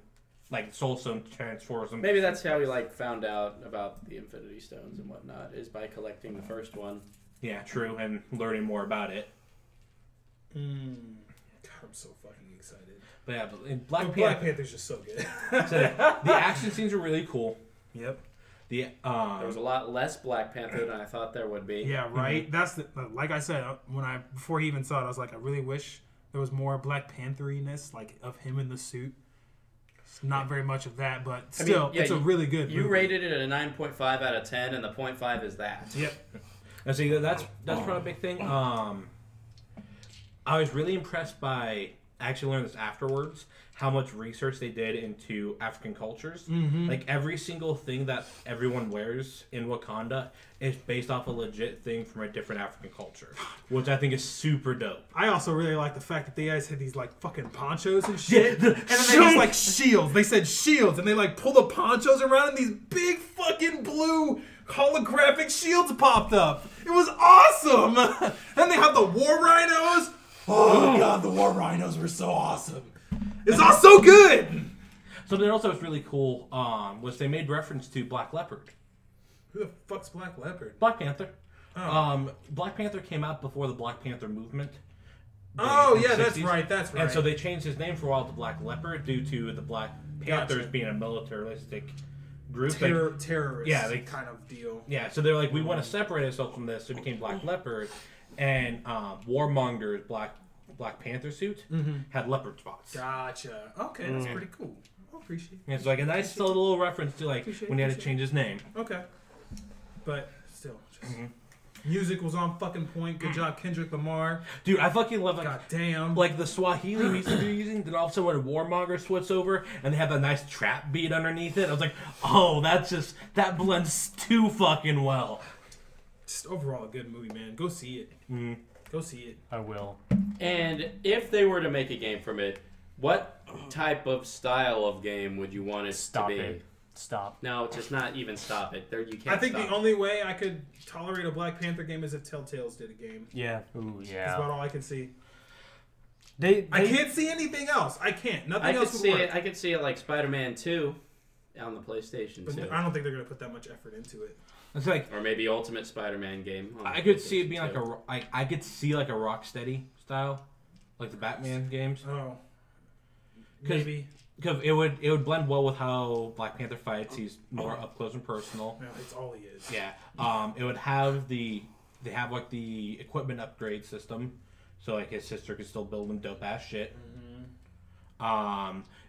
Like, the Soul Stone transforms him. Maybe that's how he found out about the Infinity Stones and whatnot, is by collecting the first one. Yeah, true. And learning more about it. God, I'm so fucking excited. But yeah, in Black Black Panther, Panther's just so good. so the action scenes are really cool. Yep. The There was a lot less Black Panther than I thought there would be. Yeah, right. That's like I said before he even saw it, I was like, I really wish there was more Black Pantheriness, like of him in the suit. It's not very much of that, but still, it's a really good. You movie. rated it at a 9.5 out of 10, and the 0.5 is that. Yep. and see that's probably a big thing. I was really impressed by I actually learned this afterwards, how much research they did into African cultures. Like, every single thing that everyone wears in Wakanda is based off a legit thing from a different African culture, which I think is super dope. I also really like the fact that they guys had these like fucking ponchos and shit, and then they just like shields. They said shields, and they like pull the ponchos around, and these big fucking blue holographic shields popped up. It was awesome. And they have the war rhinos. Oh my god, the war rhinos were so awesome. It's all so good. Something else that was really cool was they made reference to Black Leopard. Who the fuck's Black Leopard? Black Panther. Oh. Black Panther came out before the Black Panther movement. Oh, in the yeah, that's 60s. right, that's right. And so they changed his name for a while to Black Leopard due to the Black Panthers Gotcha. being a militaristic group. Terrorist yeah, they- kind of deal. Yeah, so they're like, we want to separate ourselves from this, so it became Black Leopard. And Warmonger's Black Panther suit had leopard spots. Gotcha. Okay, that's pretty cool. I appreciate it. And it's like a nice little reference to like Appreciate when he had to it. change his name. Okay. But still, just music was on fucking point. Good job, Kendrick Lamar. Dude, I fucking love God damn. like the Swahili music they're using. Then all of a sudden when Warmonger switches over and they have a nice trap beat underneath it, I was like, oh, that blends too fucking well. Just overall a good movie, man. Go see it. Go see it. I will. And if they were to make a game from it, what type of style of game would you want it Stop to be? it. Stop. No, just not even stop it. There, you can't. I think stop the only way I could tolerate a Black Panther game is if Telltales did a game. Yeah. Ooh, That's yeah. about all I can see. They I can't see anything else. I can't. Nothing I could else would see work. it. I could see it like Spider-Man 2 on the PlayStation But 2, I don't think they're gonna put that much effort into it. It's like or maybe Ultimate Spider-Man game. on I the could see it PlayStation being like 2. I could see like a Rocksteady style, like the Batman games. Oh, 'Cause- maybe. Because it would blend well with how Black Panther fights. He's more up close and personal. No, it's all he is. Yeah. It would have they have like the equipment upgrade system, so like his sister could still build him dope ass shit.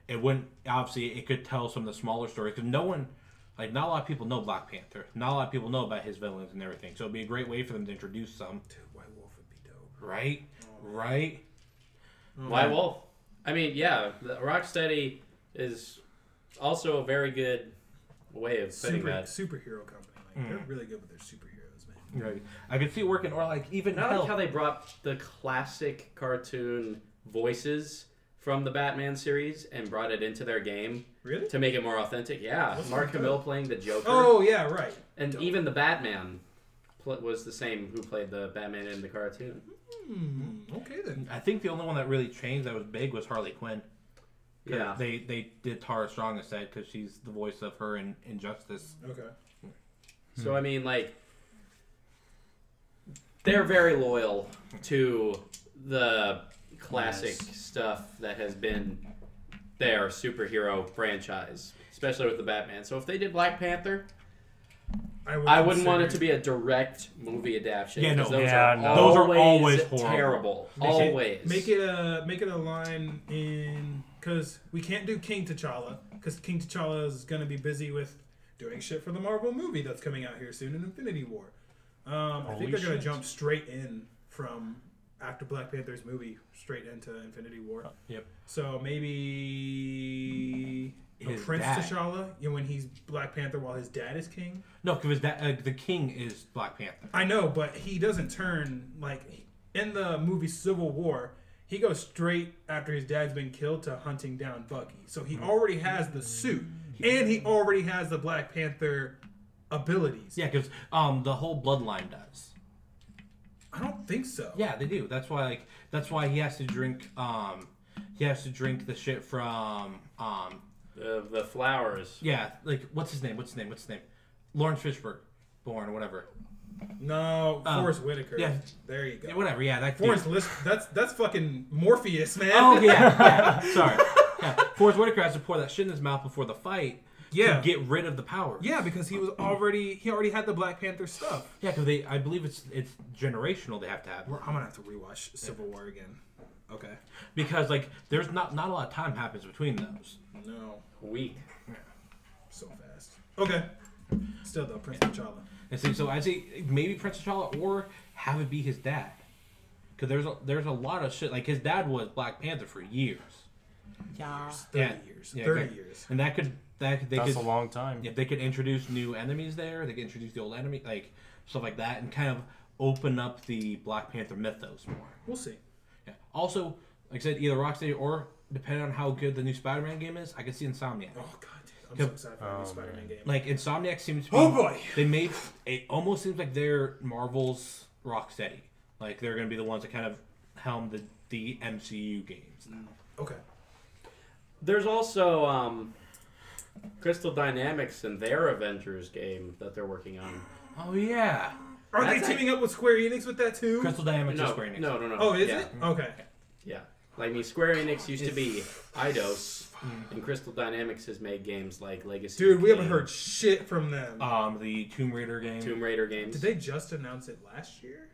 It wouldn't obviously it could tell some of the smaller stories because not a lot of people know Black Panther. Not a lot of people know about his villains and everything. So it'd be a great way for them to introduce some. Dude, White Wolf would be dope. Right. Right. White Wolf. I mean, yeah, the Rocksteady is also a very good way of putting that. Superhero company. Like, they're really good with their superheroes, man. Right. I could see it working, or like even I hell. like how they brought the classic cartoon voices from the Batman series and brought it into their game Really? to make it more authentic. Yeah, That's Mark dope. Hamill playing the Joker. Oh yeah, right. and dope. even the Batman was the same who played the Batman in the cartoon. Okay then. I think the only one that really changed that was big was Harley Quinn. 'Cause Yeah. They did Tara Strong instead because she's the voice of her in Injustice. Okay. So I mean, like, they're very loyal to the classic stuff that has been their superhero franchise, especially with the Batman. So if they did Black Panther, I wouldn't want it to be a direct movie adaptation. Yeah, no. 'cause those Yeah, are no. Those are always horrible. terrible. Make it- Always. Make it a line in because we can't do King T'Challa because King T'Challa is gonna be busy with doing shit for the Marvel movie that's coming out here soon in Infinity War. I think Holy they're gonna shit. jump straight in from after Black Panther's movie straight into Infinity War. Yep. So maybe His Prince dad. T'Challa, when he's Black Panther while his dad is king. No, because the king is Black Panther. I know, but he doesn't turn like in the movie Civil War. He goes straight after his dad's been killed to hunting down Bucky. So he already has the suit, and he already has the Black Panther abilities. Yeah, because the whole bloodline does. I don't think so. Yeah, they do. That's why he has to drink the shit from the flowers. yeah, like what's his name? Lawrence Fishburne, born or whatever. No, Forrest Whitaker. yeah. There you go. Yeah, whatever. Yeah, that Forrest that's fucking Morpheus, man. Oh yeah. Sorry. Yeah. Forrest Whitaker has to pour that shit in his mouth before the fight. Yeah. To get rid of the power. Yeah, because he already had the Black Panther stuff. Yeah, because I believe it's generational. They have to have I'm gonna have to rewatch Civil War again. Okay. because like there's not a lot of time happens between those. No. Weak. So fast. Okay. Still though, Prince T'Challa. And see, so I say maybe Prince T'Challa or have it be his dad. Because there's a lot of shit. Like his dad was Black Panther for years. Yeah. 30 Yeah. years. Yeah, 30 okay. years. And they That's could a long time. if they could introduce new enemies there, they could introduce the old enemy, like stuff like that, and kind of open up the Black Panther mythos more. We'll see. Yeah. Also, like I said, either Rocksteady or depending on how good the new Spider-Man game is, I could see Insomniac. Oh, God, dude. I'm so excited for the new Spider-Man game. Like Insomniac seems to be. Oh, boy. They made it almost seems like they're Marvel's Rocksteady. Like they're going to be the ones that kind of helm the MCU games now. Okay. There's also Crystal Dynamics and their Avengers game that they're working on. Oh yeah. Are they That's teaming up with Square Enix with that, too? Crystal Dynamics No, is Square Enix. no. Oh, is Yeah. it? Okay. Yeah. Like, I mean, Square Enix used to be Eidos, and Crystal Dynamics has made games like Legacy. Dude, we haven't King, heard shit from them. The Tomb Raider game. Tomb Raider games. Did they just announce it last year?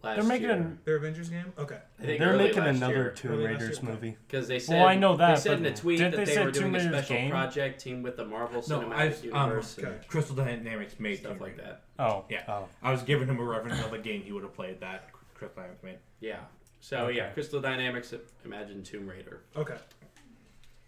last They're making year. Their Avengers game? Okay. I think They're early making last another year. Tomb Early last Raiders year. movie. Because they said, Well, I know that, they said in but a tweet didn't that they they say were doing Tomb a Raider's special game? project team with the Marvel No, Cinematic Universe okay. and Crystal Dynamics made stuff Tomb like Raider. that. Oh, Yeah. Oh. I was giving him a reference of a game he would have played that Crystal Dynamics made. Yeah. So Okay. yeah, Crystal Dynamics. Imagine Tomb Raider. Okay.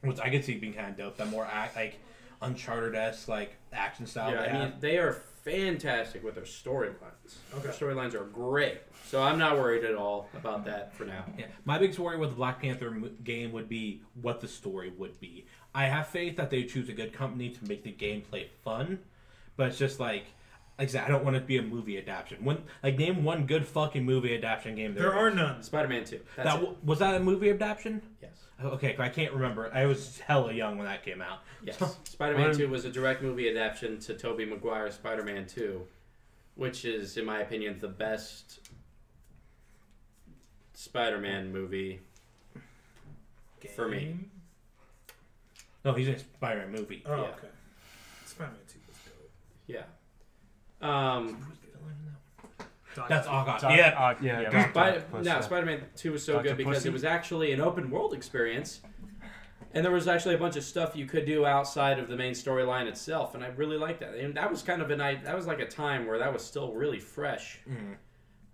Which I could see being kind of dope. That more like Uncharted-esque like action style. Yeah, they I mean have. they are fantastic with their storylines. Okay. Their storylines are great. So I'm not worried at all about that for now. Yeah, my biggest worry with the Black Panther game would be what the story would be. I have faith that they choose a good company to make the gameplay fun, but it's just like I said, I don't want it to be a movie adaptation. Name one good fucking movie adaptation game. There are none. Spider-Man 2. That's it. Was that a movie adaptation? Yes. Okay, I can't remember. I was hella young when that came out. Yes. Spider-Man 2 was a direct movie adaptation to Tobey Maguire's Spider-Man 2, which is, in my opinion, the best Spider-Man movie for me. Game? No, he's in a Spider-Man movie. Oh, Yeah. okay. Spider-Man 2 was dope. Yeah. That's all God. Doc- Yeah. yeah. Spider- Doc Octopus, no, yeah. Spider-Man 2 was so Dr. good because Pussy? it was actually an open world experience. And there was actually a bunch of stuff you could do outside of the main storyline itself, and I really liked that. And that was kind of that was like a time where that was still really fresh.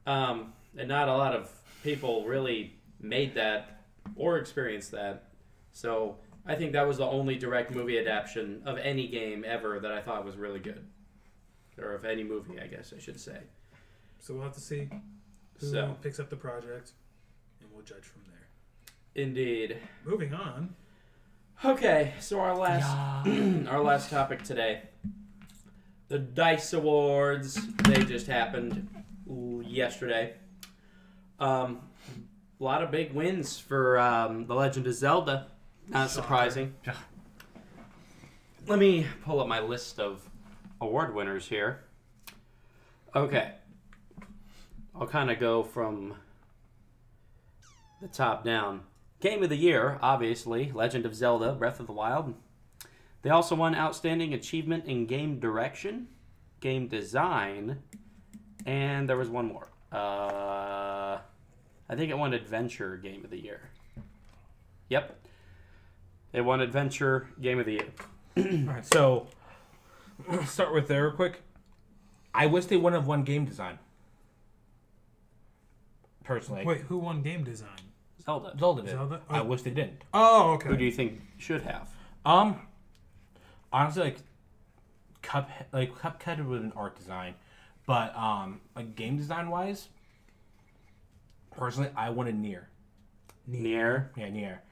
And not a lot of people really made that or experienced that. So I think that was the only direct movie adaptation of any game ever that I thought was really good. Or of any movie, I guess I should say. So we'll have to see who So. picks up the project, and we'll judge from there. Indeed. Moving on. Okay, so our last our last topic today. The DICE Awards, they just happened yesterday. A lot of big wins for The Legend of Zelda. Not Shocker. surprising. Let me pull up my list of award winners here. Okay. I'll kind of go from the top down. Game of the Year, obviously, Legend of Zelda, Breath of the Wild. They also won Outstanding Achievement in Game Direction, Game Design, and there was one more. I think it won Adventure Game of the Year. Yep. It won Adventure Game of the Year. Alright, so let's start with there real quick. I wish they wouldn't have won game design. Personally. Wait, who won game design? Zelda. Zelda did. Zelda? I wish they didn't. Oh, okay. Who do you think should have? Honestly, Cuphead with an art design, but game design wise, personally, I wanted Nier. Nier. Yeah, Nier,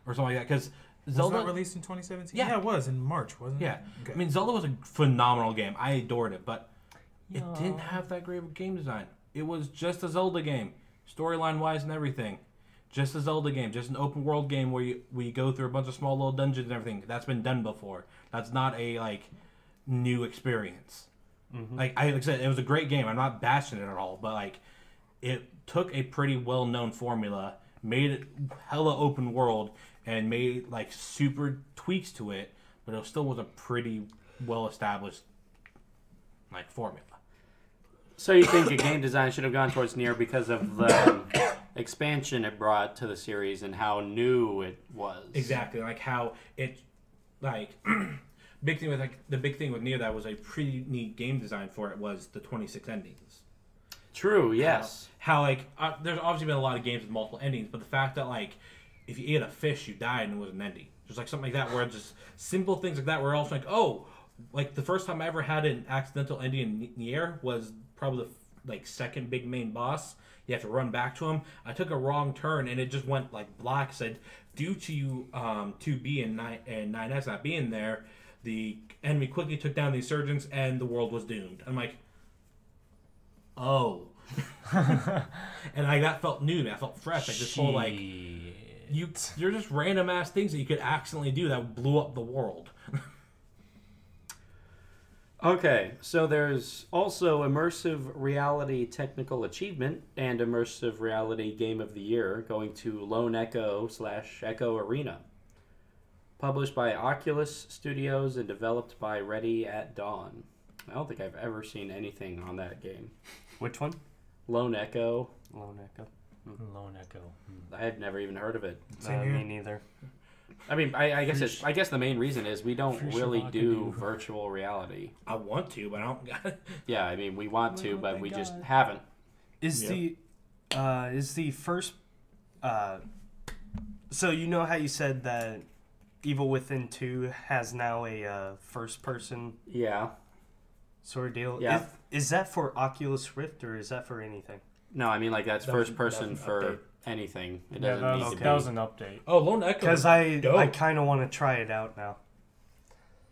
or something like that. Because Was Zelda that released in 2017? Yeah. it was in March, wasn't it? Yeah, Okay. I mean Zelda was a phenomenal game. I adored it, but it didn't have that great of game design. It was just a Zelda game, storyline wise and everything. Just a Zelda game, just an open world game where we go through a bunch of small little dungeons and everything. That's been done before. That's not a new experience. Like I said, it was a great game. I'm not bashing it at all, but it took a pretty well known formula, made it hella open world, and made super tweaks to it, but it still was a pretty well established formula. So you think a game design should have gone towards Nier because of the expansion it brought to the series and how new it was? Exactly, how it big thing with the big thing with Nier that was a pretty neat game design for it was the 26 endings. True. Yes. How like there's obviously been a lot of games with multiple endings, but the fact that like if you ate a fish, you died and it was an ending. Just like something like that, where it's just simple things like that, where also like, oh, like the first time I ever had an accidental ending in Nier was probably the like second big main boss. You have to run back to him. I took a wrong turn and it just went like black. Said due to you 2B and 9S not being there, the enemy quickly took down the insurgents and the world was doomed. I'm like, oh, and like that felt new. That felt fresh. Like this whole like. You're just random ass things that you could accidentally do that blew up the world. Okay, so there's also immersive reality technical achievement and immersive reality game of the year going to Lone Echo / Echo Arena. Published by Oculus Studios and developed by Ready at Dawn. I don't think I've ever seen anything on that game. Which one? Lone Echo. Lone Echo. Lone Echo. I had never even heard of it. Me neither. I mean, I guess the main reason is we don't really do virtual reality. I want to, but I don't got it. Yeah, I mean, we want to, but we just haven't. Is the first so you know how you said that Evil Within 2 has now a first person sort of deal? Yeah. Is that for Oculus Rift or is that for anything? No, I mean like that's first person an for update. anything. It Yeah, doesn't need to be. that was an update. Oh, Lone Echo. Because I dope. kind of want to try it out now.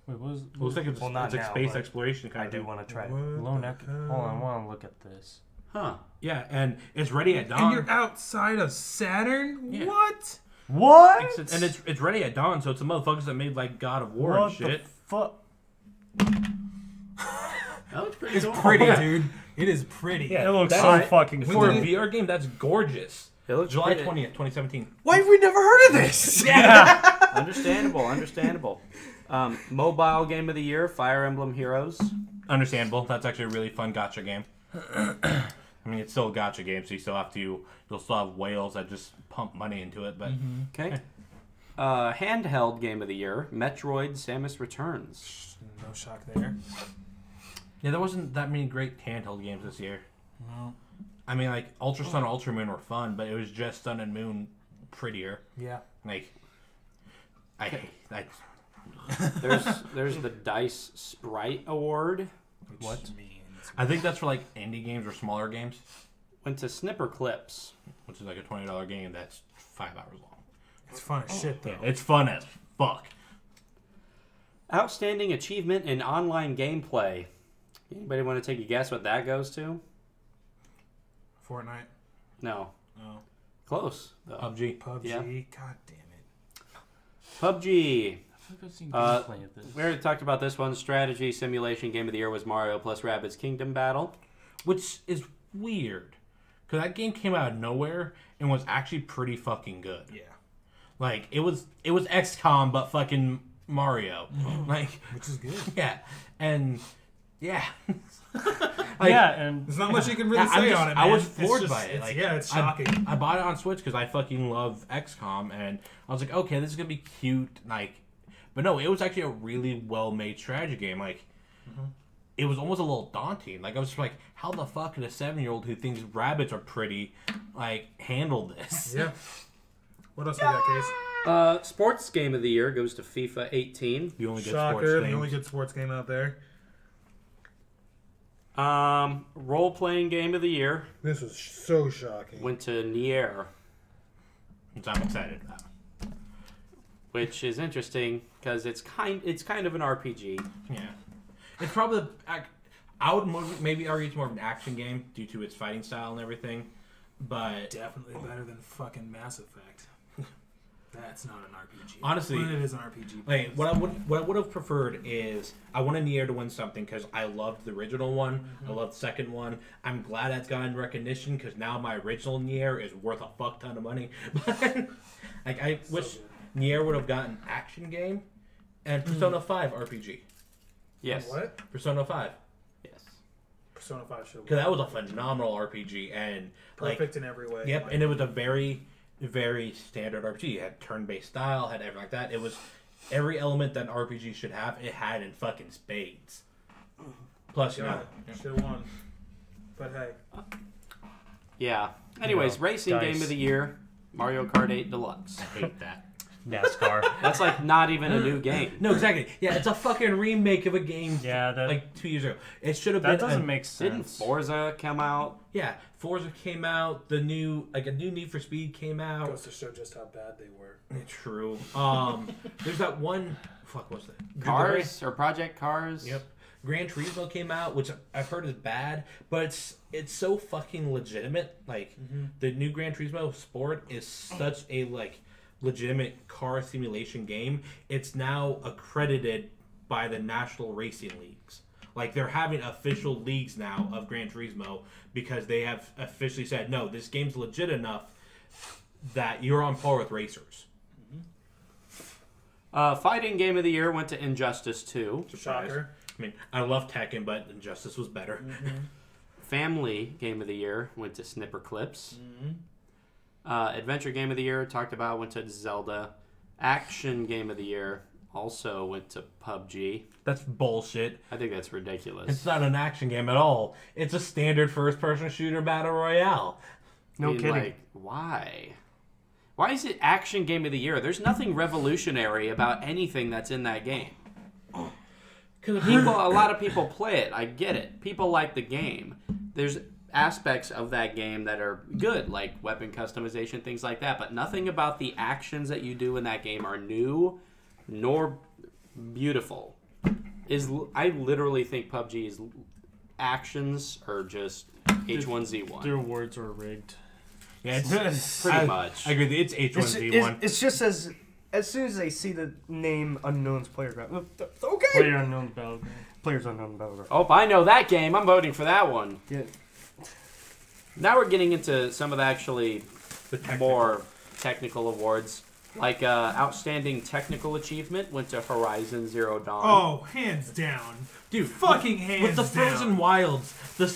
Wait, what was It looks like it's, Well, not it's like now, space but exploration kind I of do thing. want to try it. Lone Echo? Hold on, I want to look at this. Huh. Yeah, and it's ready at dawn. And you're outside of Saturn? Yeah. What? What? And it's ready at dawn, so it's the motherfuckers that made like God of War and shit. fuck? That looks pretty It's cool. pretty, dude. It is pretty. Yeah, It looks that's- so fucking For cool. a VR game, that's gorgeous. It looks July pretty- 20th, 2017. Why have we never heard of this? Understandable. Mobile game of the year, Fire Emblem Heroes. Understandable. That's actually a really fun gacha game. I mean, it's still a gacha game, so you'll still have whales that just pump money into it, but Okay. Handheld game of the year, Metroid: Samus Returns. No shock there. yeah, there wasn't that many great handheld games this year. No. I mean, like Ultra Sun, Ultra Moon were fun, but it was just Sun and Moon prettier. Yeah. Like, I There's the Dice Sprite Award. What? Means. I think that's for like indie games or smaller games, Went to Snipper Clips. which is like a $20 game that's 5 hours long. It's fun as shit, though. Yeah, it's fun as fuck. Outstanding achievement in online gameplay. Anybody want to take a guess what that goes to? Fortnite. No. Oh. Close, though. PUBG. PUBG. Yeah. God damn it. PUBG. I've seen Uh, gameplay of this. We already talked about this one. Strategy simulation game of the year was Mario plus Rabbids Kingdom Battle. Which is weird. Because that game came out of nowhere and was actually pretty fucking good. Yeah. Like, it was XCOM, but fucking Mario. Like, Which is good. yeah. And, yeah. Yeah, and There's not much you can really I'm say just- on it, I man. was It's floored just- by it. it's- Like, yeah, it's shocking. I bought it on Switch because I fucking love XCOM, and I was like, okay, this is gonna be cute, like, but no, it was actually a really well-made strategy game. Like, it was almost a little daunting. Like, I was just like, how the fuck could a 7-year-old who thinks rabbits are pretty, like, handle this? Yeah. What else we got, Case? Sports game of the year goes to FIFA 18. The only good Shocker, sports the thing. only good sports game out there. Role-playing game of the year This was so shocking. went to Nier, Which I'm excited about. which is interesting because it's kind of an RPG. Yeah. It's probably, I would maybe argue it's more of an action game due to its fighting style and everything, but Definitely better than fucking Mass Effect. That's not an RPG. Honestly, But it is an RPG. like what I would have preferred is I wanted Nier to win something because I loved the original one. I loved the second one. I'm glad that's gotten recognition because now my original Nier is worth a fuck ton of money. But like I wish Nier would have gotten action game and Persona 5 RPG. Yes. What? Persona 5 Yes. Persona 5 should because that was a phenomenal RPG and like perfect in every way. yep, Like, and it was a very very standard RPG. It had turn-based style, had everything like that. It was every element that an RPG should have. It had in fucking spades. Plus, you know, should have won. But hey, Yeah. Anyways, racing dice. game of the year, Mario Kart 8 Deluxe. I hate that. NASCAR. That's like not even a new game. No, exactly. Yeah, it's a fucking remake of a game. Yeah, that like 2 years ago. It should have been. that doesn't make sense. Didn't Forza come out? Yeah, Forza came out. The new a new Need for Speed came out. Goes to show just how bad they were. True. There's that one. Fuck, what's that? Cars or Project Cars? Yep. Gran Turismo came out, which I've heard is bad, but it's so fucking legitimate. Like the new Gran Turismo Sport is such a like legitimate car simulation game. It's now accredited by the national racing leagues. Like they're having official leagues now of Gran Turismo because they have officially said, no, this game's legit enough that you're on par with racers. Fighting game of the year went to Injustice 2. Shocker. I mean, I love Tekken, but Injustice was better. Family game of the year went to Snipper Clips. Adventure game of the year talked about went to Zelda. Action game of the year also went to PUBG. That's bullshit. I think that's ridiculous. It's not an action game at all. It's a standard first-person shooter battle royale. No kidding. Like, why? Why is it action game of the year? There's nothing revolutionary about anything that's in that game. Because a lot of people play it. I get it. People like the game. There's aspects of that game that are good, like weapon customization, things like that. But nothing about the actions that you do in that game are new nor beautiful. I literally think PUBG's actions are just H1Z1. Their words were rigged. Yeah, it's Pretty much. I agree. It's H1Z1. It's just as soon as they see the name Unknown's Playground. Okay. Player unknown battleground. Players Unknown Battleground. Oh, I know that game. I'm voting for that one. Yeah. Now we're getting into some of the actually The technical. more technical awards. Like Outstanding Technical Achievement went to Horizon Zero Dawn. Oh, hands down. Dude, Fucking hands with the down. frozen wilds, the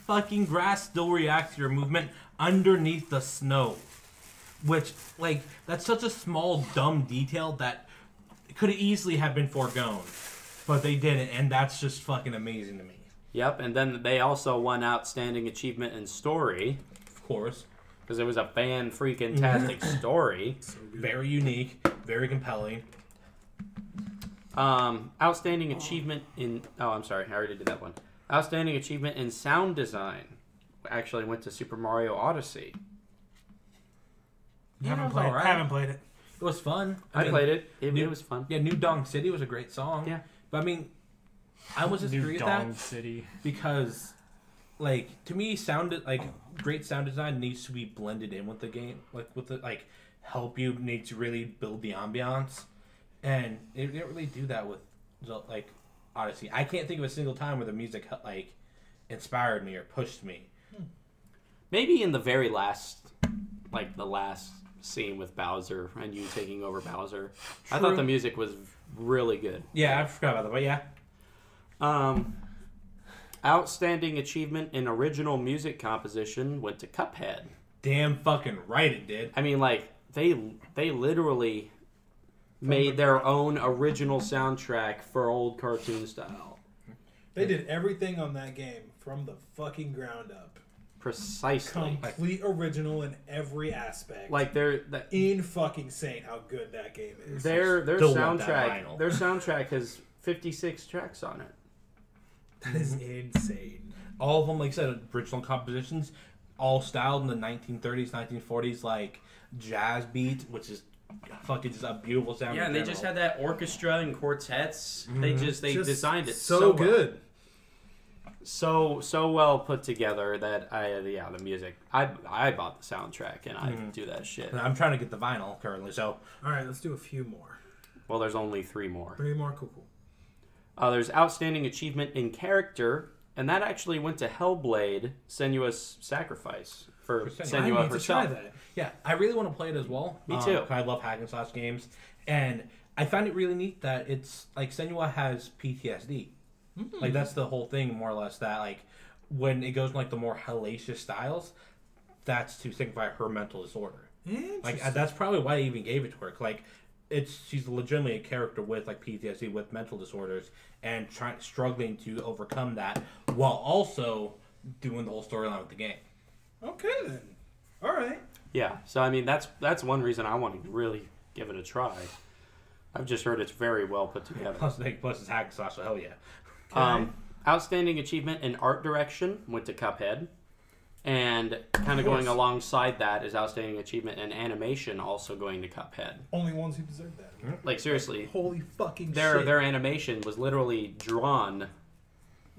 fucking grass still reacts to your movement underneath the snow. Which, like, that's such a small, dumb detail that could easily have been foregone. But they didn't, and that's just fucking amazing to me. Yep, and then they also won Outstanding Achievement in Story. Of course. Because it was a fan-freaking-tastic story. Very unique, very compelling. Outstanding Achievement in... Oh, I'm sorry. I already did that one. Outstanding Achievement in Sound Design actually went to Super Mario Odyssey. Haven't played it. Haven't played it. It was fun. I mean, played it. It New- was fun. Yeah, New Dong City was a great song. Yeah. But I mean, I was disagree New with Dong that City. because, like, to me, great sound design needs to be blended in with the game, help you need to really build the ambiance, and it didn't really do that with like Odyssey. I can't think of a single time where the music like inspired me or pushed me. Maybe in the very last... Like, the last scene with Bowser and you taking over Bowser. I thought the music was really good. Yeah, I forgot about that, but yeah. Outstanding Achievement in Original Music Composition went to Cuphead. Damn fucking right it did. I mean, like, they literally made their own original soundtrack for old cartoon style. They did everything on that game from the fucking ground up. Precisely. Complete original in every aspect. Like, their insane how good that game is. their Still want that soundtrack vinyl. their soundtrack has 56 tracks on it. That is insane. All of them, like I said, original compositions, all styled in the 1930s, 1940s, like jazz beat, which is fucking just a beautiful sound. Yeah, and they just had that orchestra and quartets. They designed it so well. good. So well put together that the music. I bought the soundtrack and I do that shit. I'm trying to get the vinyl currently, so All right, let's do a few more. Well, there's only 3 more. 3 more, cool. There's Outstanding Achievement in Character, and that actually went to Hellblade: Senua's Sacrifice for Senua. I Senua need to try herself. that. yeah, I really want to play it as well. Me too. I love hack and slash games, and I find it really neat that it's like Senua has PTSD. Like that's the whole thing, more or less. That like when it goes in, like the more hellacious styles, that's to signify her mental disorder. Like that's probably why I even gave it to her. Like she's legitimately a character with like PTSD, with mental disorders, and struggling to overcome that while also doing the whole storyline with the game. Okay then. All right. Yeah, so I mean that's one reason I want to really give it a try. I've just heard it's very well put together. Plus it's hack and slash, so hell yeah. Outstanding achievement in art direction went to Cuphead. And kind of going alongside that is outstanding achievement in animation also going to Cuphead. Only ones who deserve that. Like seriously, Holy fucking shit. their animation was literally drawn,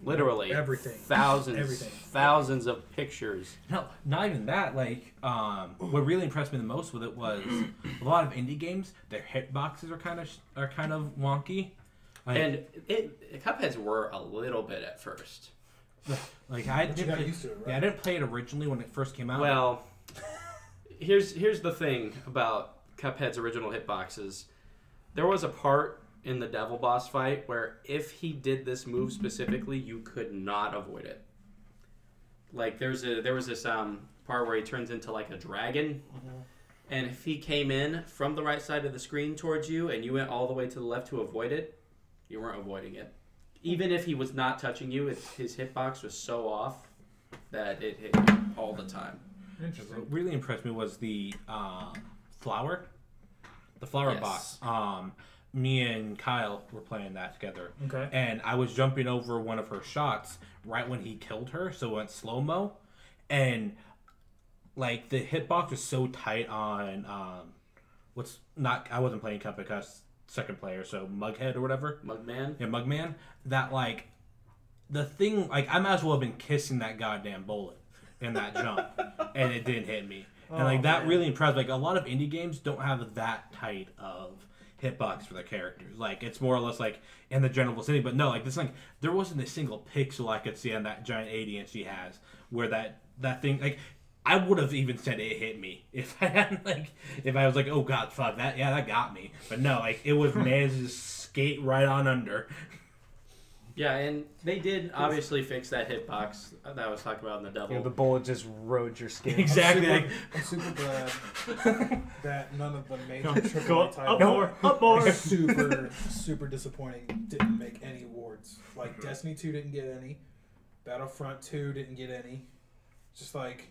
literally Everything. thousands of pictures. No, not even that. Like, what really impressed me the most with it was a lot of indie games. Their hitboxes are kind of wonky. Like, And Cupheads were a little bit at first. like I But you got used to it, right? Yeah, I didn't play it originally when it first came out. Well, here's the thing about Cuphead's original hitboxes. There was a part in the devil boss fight where if he did this move specifically, you could not avoid it. Like there was this part where he turns into like a dragon, and if he came in from the right side of the screen towards you and you went all the way to the left to avoid it, you weren't avoiding it. Even if he was not touching you, his hitbox was so off that it hit you all the time. Interesting. What really impressed me was the flower Yes. boss. Me and Kyle were playing that together. Okay. And I was jumping over one of her shots right when he killed her, so it went slow-mo. And, like, the hitbox was so tight on, I wasn't playing Cup because second player, so Mughead or whatever. Mugman? Yeah, Mugman. That, like, the thing, like, I might as well have been kissing that goddamn bullet in that jump, and it didn't hit me. And, like, that really impressed. Like, a lot of indie games don't have that tight of hitbox for their characters. Like, it's more or less like in the general vicinity. But no, like, this, like, there wasn't a single pixel I could see on that giant 80-inch he has where that thing, like, I would have even said it hit me if I hadn't, like, if I was like, oh god, fuck that, yeah, that got me. But no, like, it was managed to skate right on under. Yeah, and they did obviously fix that hitbox that I was talking about in the double. You know, the bullet just rode your skin. Exactly. I'm super glad that none of the major AAA Go titles up more. super disappointing. Didn't make any awards. Like Destiny 2 didn't get any. Battlefront 2 didn't get any. Just like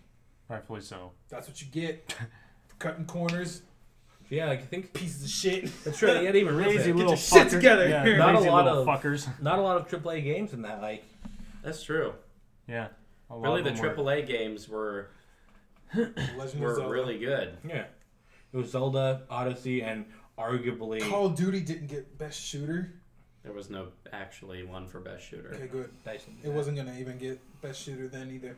Rightfully so. that's what you get. Cutting corners, Yeah, like, I think pieces of shit. that's right. You even realize Lazy that. little your shit fucker. together. Yeah, Not a lazy lot little of- fuckers. Not a lot of AAA games in that. Like, That's true. Yeah. A lot Really, of the them were- AAA games were Legend of Zelda. really good. yeah, it was Zelda, Odyssey, and arguably Call of Duty didn't get best shooter. There was no actually one for best shooter. Okay, good. Dyson. It wasn't gonna even get best shooter then either.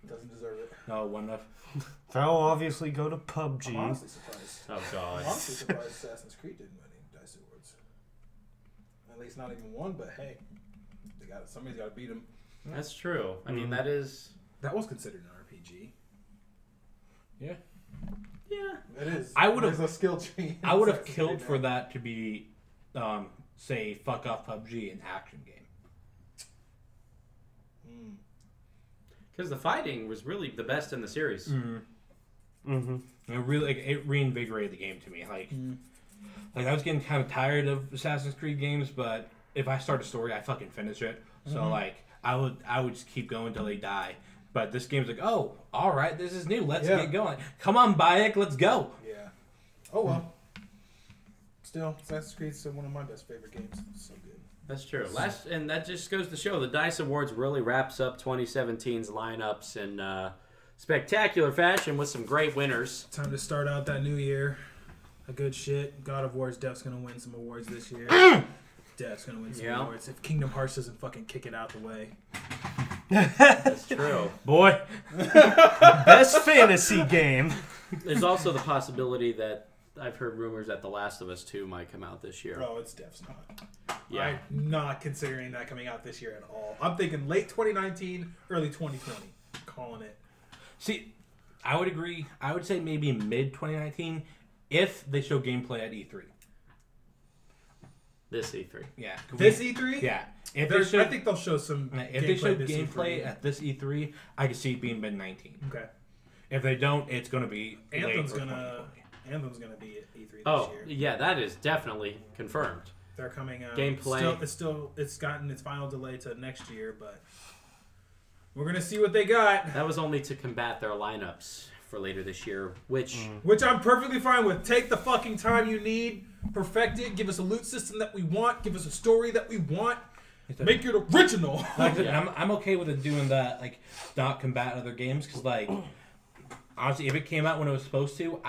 Doesn't deserve it. No, one enough. That'll obviously go to I'm PUBG. honestly surprised. Oh I'm god. honestly surprised Assassin's Creed didn't win any DICE awards. At least not even one, but hey, somebody's got to beat them. That's true. I mean, Mhm. that is. That was considered an RPG. Yeah, Yeah. It is. I would've- There's a skill tree. I would have Assassin's killed Creed for now. that to be, say, fuck off PUBG, an action game. Mm. Because the fighting was really the best in the series. Mm-hmm. It really, like, it reinvigorated the game to me. Like, Mm. like I was getting kind of tired of Assassin's Creed games, but if I start a story, I fucking finish it. So Mhm. like, I would just keep going till they die. But this game's like, oh, all right, this is new. Let's Yeah. get going. Come on, Bayek, let's go. Yeah. Oh well. Still, Assassin's Creed's still one of my best favorite games. It's so good. That's true. And that just goes to show the DICE Awards really wraps up 2017's lineups in spectacular fashion with some great winners. Time to start out that new year. A good shit. God of War's Def's gonna win some awards this year. Def's gonna win some Yeah. awards. If Kingdom Hearts doesn't fucking kick it out the way. That's true. Boy. Best fantasy game. There's also the possibility that I've heard rumors that The Last of Us 2 might come out this year. Bro, it's Def's not. Yeah. I'm not considering that coming out this year at all. I'm thinking late 2019, early 2020. Calling it. See, I would agree. I would say maybe mid 2019 if they show gameplay at E3. This E3. Yeah. This E3? Yeah. If they show, I think they'll show some if they show this gameplay E3. at this E3, I could see it being mid 19. Okay. If they don't, it's going to be Anthem's late or gonna 2020. Anthem's be at E3 this Oh, year. yeah, that is definitely confirmed. They're coming out. Gameplay. It's gotten its final delay to next year, but We're gonna see what they got, That was only to combat their lineups for later this year, which which I'm perfectly fine with. Take the fucking time you need, perfect it, give us a loot system that we want, give us a story that we want, make it original. Like I said, I'm okay with it doing that, like not combat other games, because like honestly, if it came out when it was supposed to,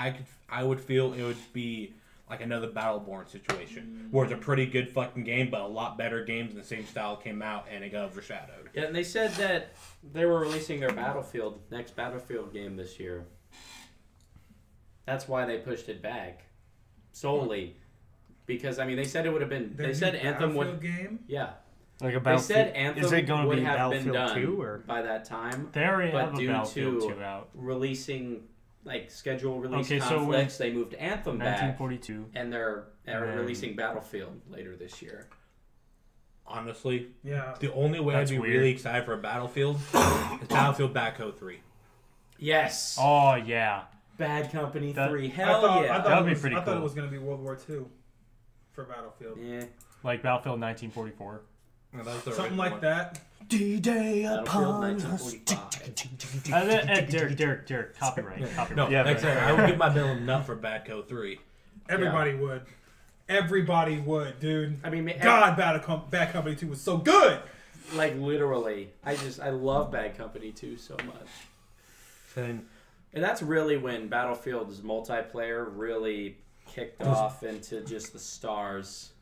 I would feel it would be like another Battleborn situation, where it's a pretty good fucking game, but a lot better games in the same style came out and it got overshadowed. yeah, and they said that they were releasing their next Battlefield game this year. That's why they pushed it back, solely because I mean they said it would have been. They said Anthem would. Game? Yeah. Like a They Battlefield. said Anthem Is it going to would be have been Battlefield done 2 or? by that time, They already but have a due Battlefield to 2 out. releasing like schedule release Okay, so conflicts, they moved Anthem back, 1942. and they're And- releasing Battlefield later this year. Honestly, Yeah. the only way That's I'd be weird. really excited for a Battlefield is Battlefield Bad Code 3. Yes. Oh yeah. Bad Company That- 3. I Hell thought, yeah. I thought, That'd it be was, pretty I thought it cool. was going to be World War II for Battlefield. Yeah. Like Battlefield 1944. No, that was the Something original like one. that. D-Day Battlefield upon us. 1945. Derek, copyright. No, Copyright. Yeah, like I said, right. I would give my bill a nut for Bad Code 3. Everybody would. Everybody would, dude. I mean, God, Bad Company 2 was so good. like literally, I love Bad Company 2 so much. And And that's really when Battlefield's multiplayer really kicked off into just the stars.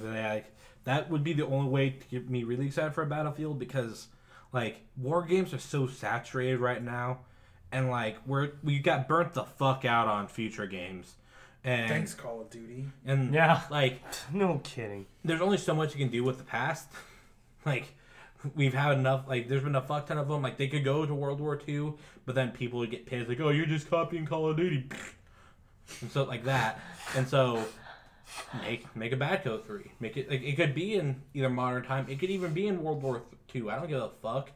like, that would be the only way to get me really excited for a Battlefield, because like war games are so saturated right now, and like we got burnt the fuck out on future games. And Thanks, Call of Duty. and Yeah. like No kidding. there's only so much you can do with the past. Like we've had enough. Like there's been a fuck ton of them. Like they could go to World War II, but then people would get pissed. Like, oh, you're just copying Call of Duty, and so like that. And so make a Bad Code 3. Make it like it could be in either modern time. It could even be in World War II. I don't give a fuck.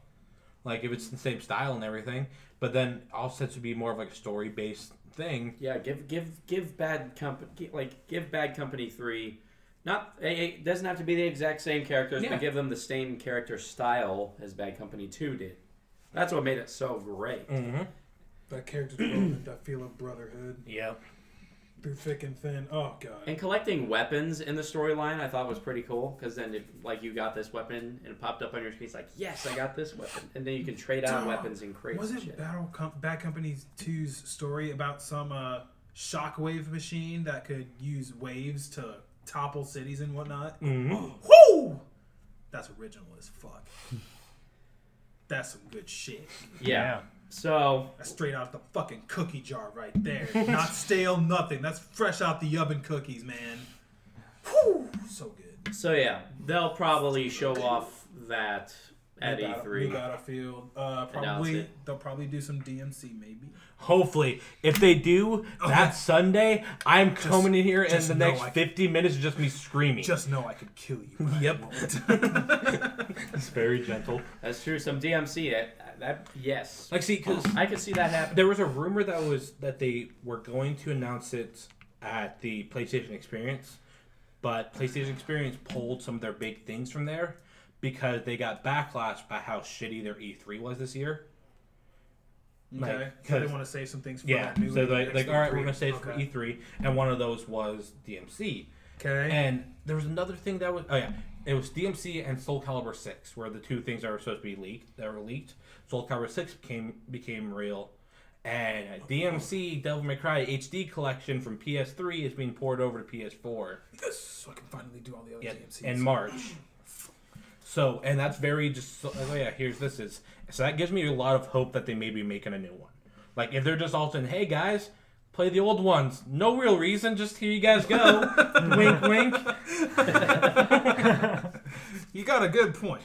Like if it's the same style and everything. But then also it would be more of like a story based thing. Yeah, give Bad Company 3. Not it doesn't have to be the exact same characters, Yeah. but give them the same character style as Bad Company 2 did. That's what made it so great. Mm-hmm. That character development, that feel of brotherhood Yep. through thick and thin. Oh god. And collecting weapons in the storyline, I thought was pretty cool, because then if like you got this weapon and it popped up on your screen, it's like, yes, I got this weapon, and then you can trade out weapons in crates. Was and it shit. Bad Company 2's story about some shockwave machine that could use waves to topple cities and whatnot? Mm-hmm. Woo! That's original as fuck. That's some good shit. Yeah. So That's straight out the fucking cookie jar right there. Not stale, nothing. That's fresh out the oven cookies, man. Whew! So good. yeah, they'll probably show off that at New E3. Battlefield. Announce Probably it. they'll probably do some DMC maybe. Hopefully, if they do that Sunday, I'm coming in here in just the know next I- 50 minutes of just me screaming. Just know I could kill you. but I Yep. won't. It's very gentle. That's true. Some DMC. That yes, Like, see, because I could see that happen. there was a rumor that they were going to announce it at the PlayStation Experience, but PlayStation Experience pulled some of their big things from there because they got backlash by how shitty their E3 was this year. Okay. Like, So they 'cause- want to save some things for Yeah, that new so like next all right, E3. we're gonna save it for Okay. E3, and one of those was DMC. Okay. And there was another thing that was it was DMC and Soul Calibur 6 were the two things that were supposed to be leaked that were leaked. Soul Calibur 6 became real, and DMC Devil May Cry HD collection from PS3 is being poured over to PS4 Yes, so I can finally do all the other DMCs. in March. So, and that's very just here's this is so that gives me a lot of hope that they may be making a new one. Like if they're just all saying, hey guys, play the old ones, no real reason, just here you guys go, wink wink. You got a good point.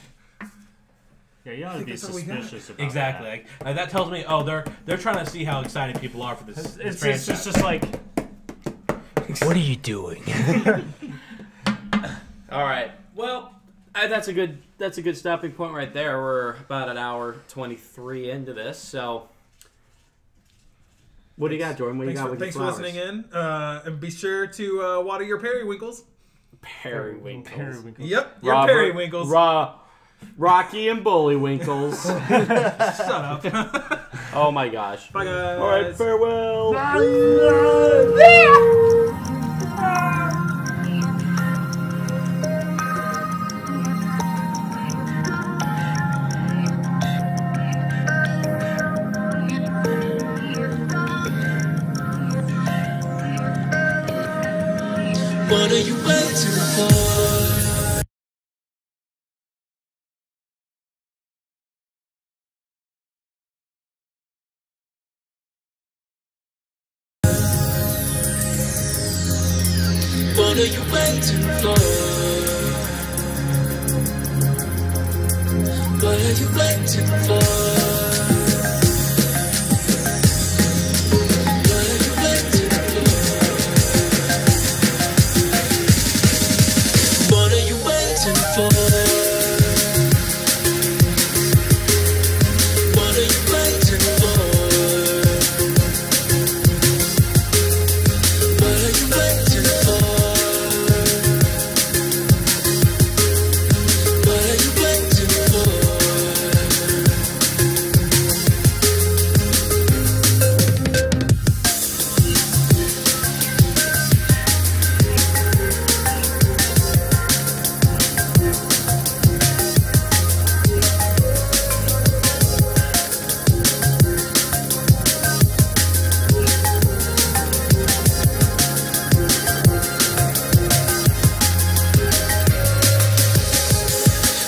Yeah, you ought to think be that's all we got. suspicious about Exactly. that. Like that tells me, oh, they're trying to see how excited people are for this. It's franchise. just like What are you doing? All right. Well, that's a good stopping point right there. We're about an hour 23 into this, so. What do you got, Jordan? What do you got with your Thanks for flowers? listening in. And be sure to water your periwinkles. Periwinkles. Periwinkles. Yep, your Robert- periwinkles. Rocky and Bullywinkles. Shut up. Oh my gosh. Bye, guys. All right, farewell. What are you waiting for? What are you waiting for? What are you waiting for? What are you waiting for? What are you waiting for? What are you waiting for? What are you waiting for? What are you waiting for?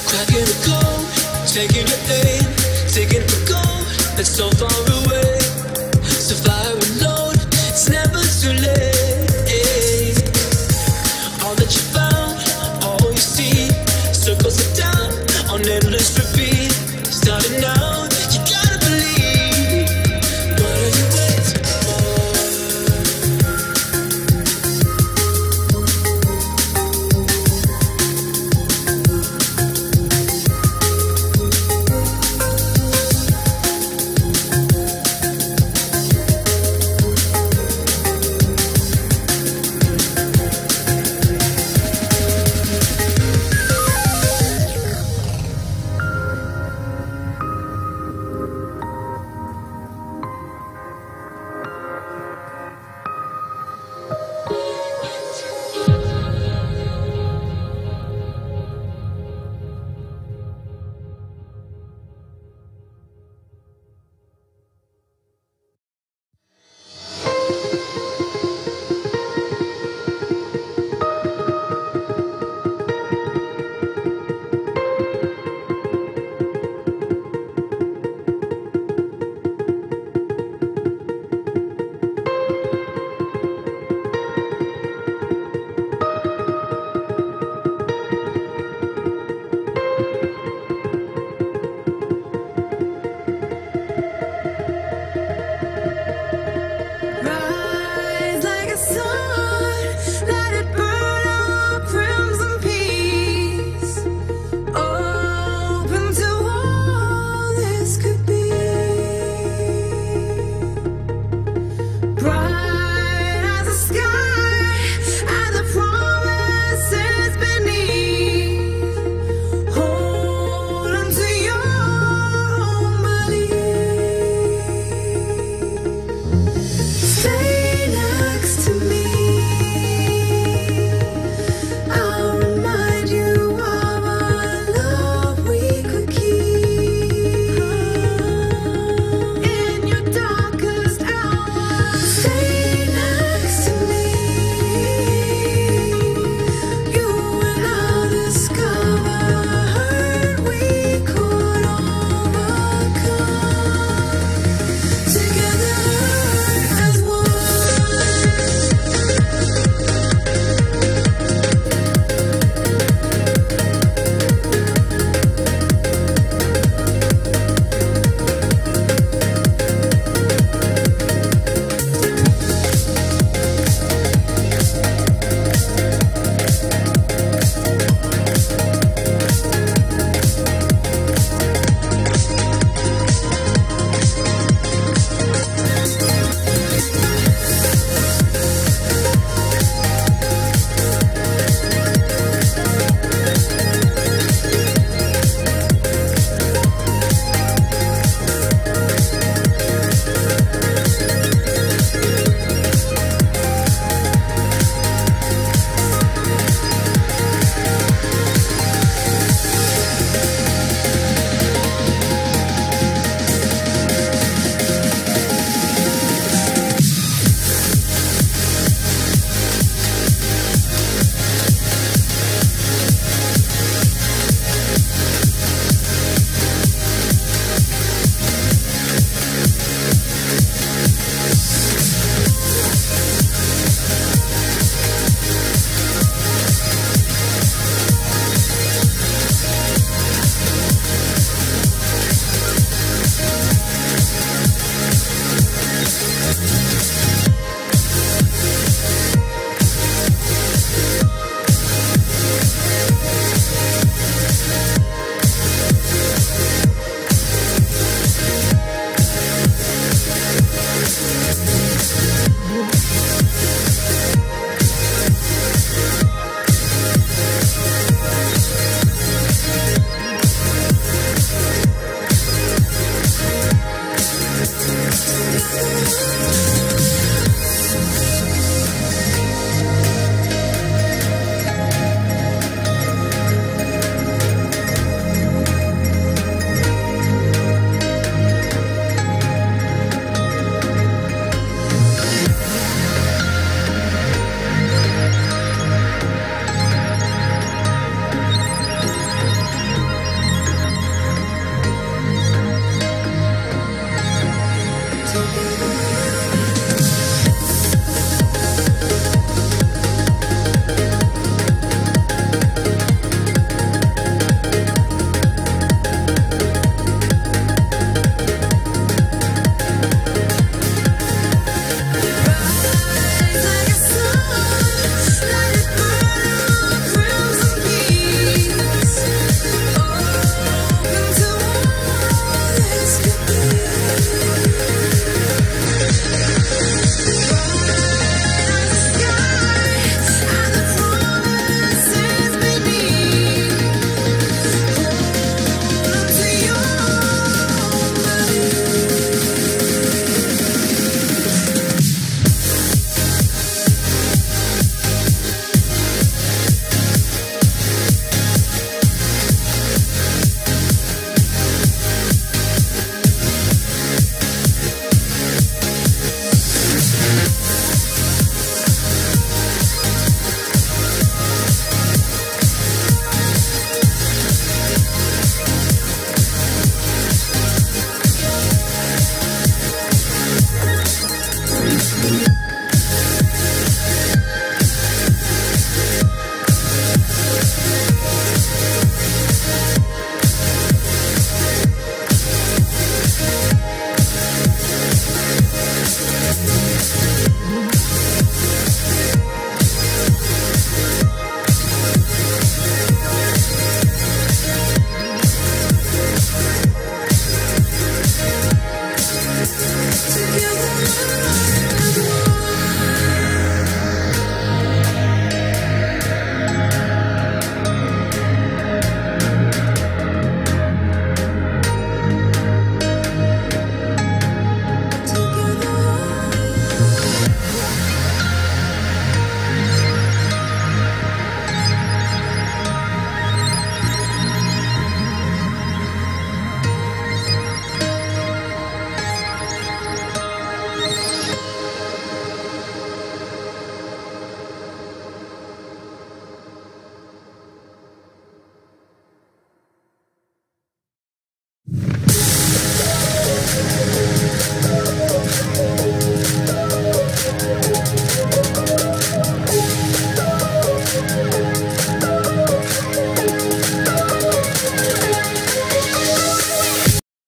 Cracking the code, taking your aim, taking the goal that's so far away. So fire and load, it's never too late. All that you found, all you see, circles it down on endless repeat. Starting now, you gotta believe. What are you waiting for? Rise like a sun, let it burn our crimson peace. Open to all this could be.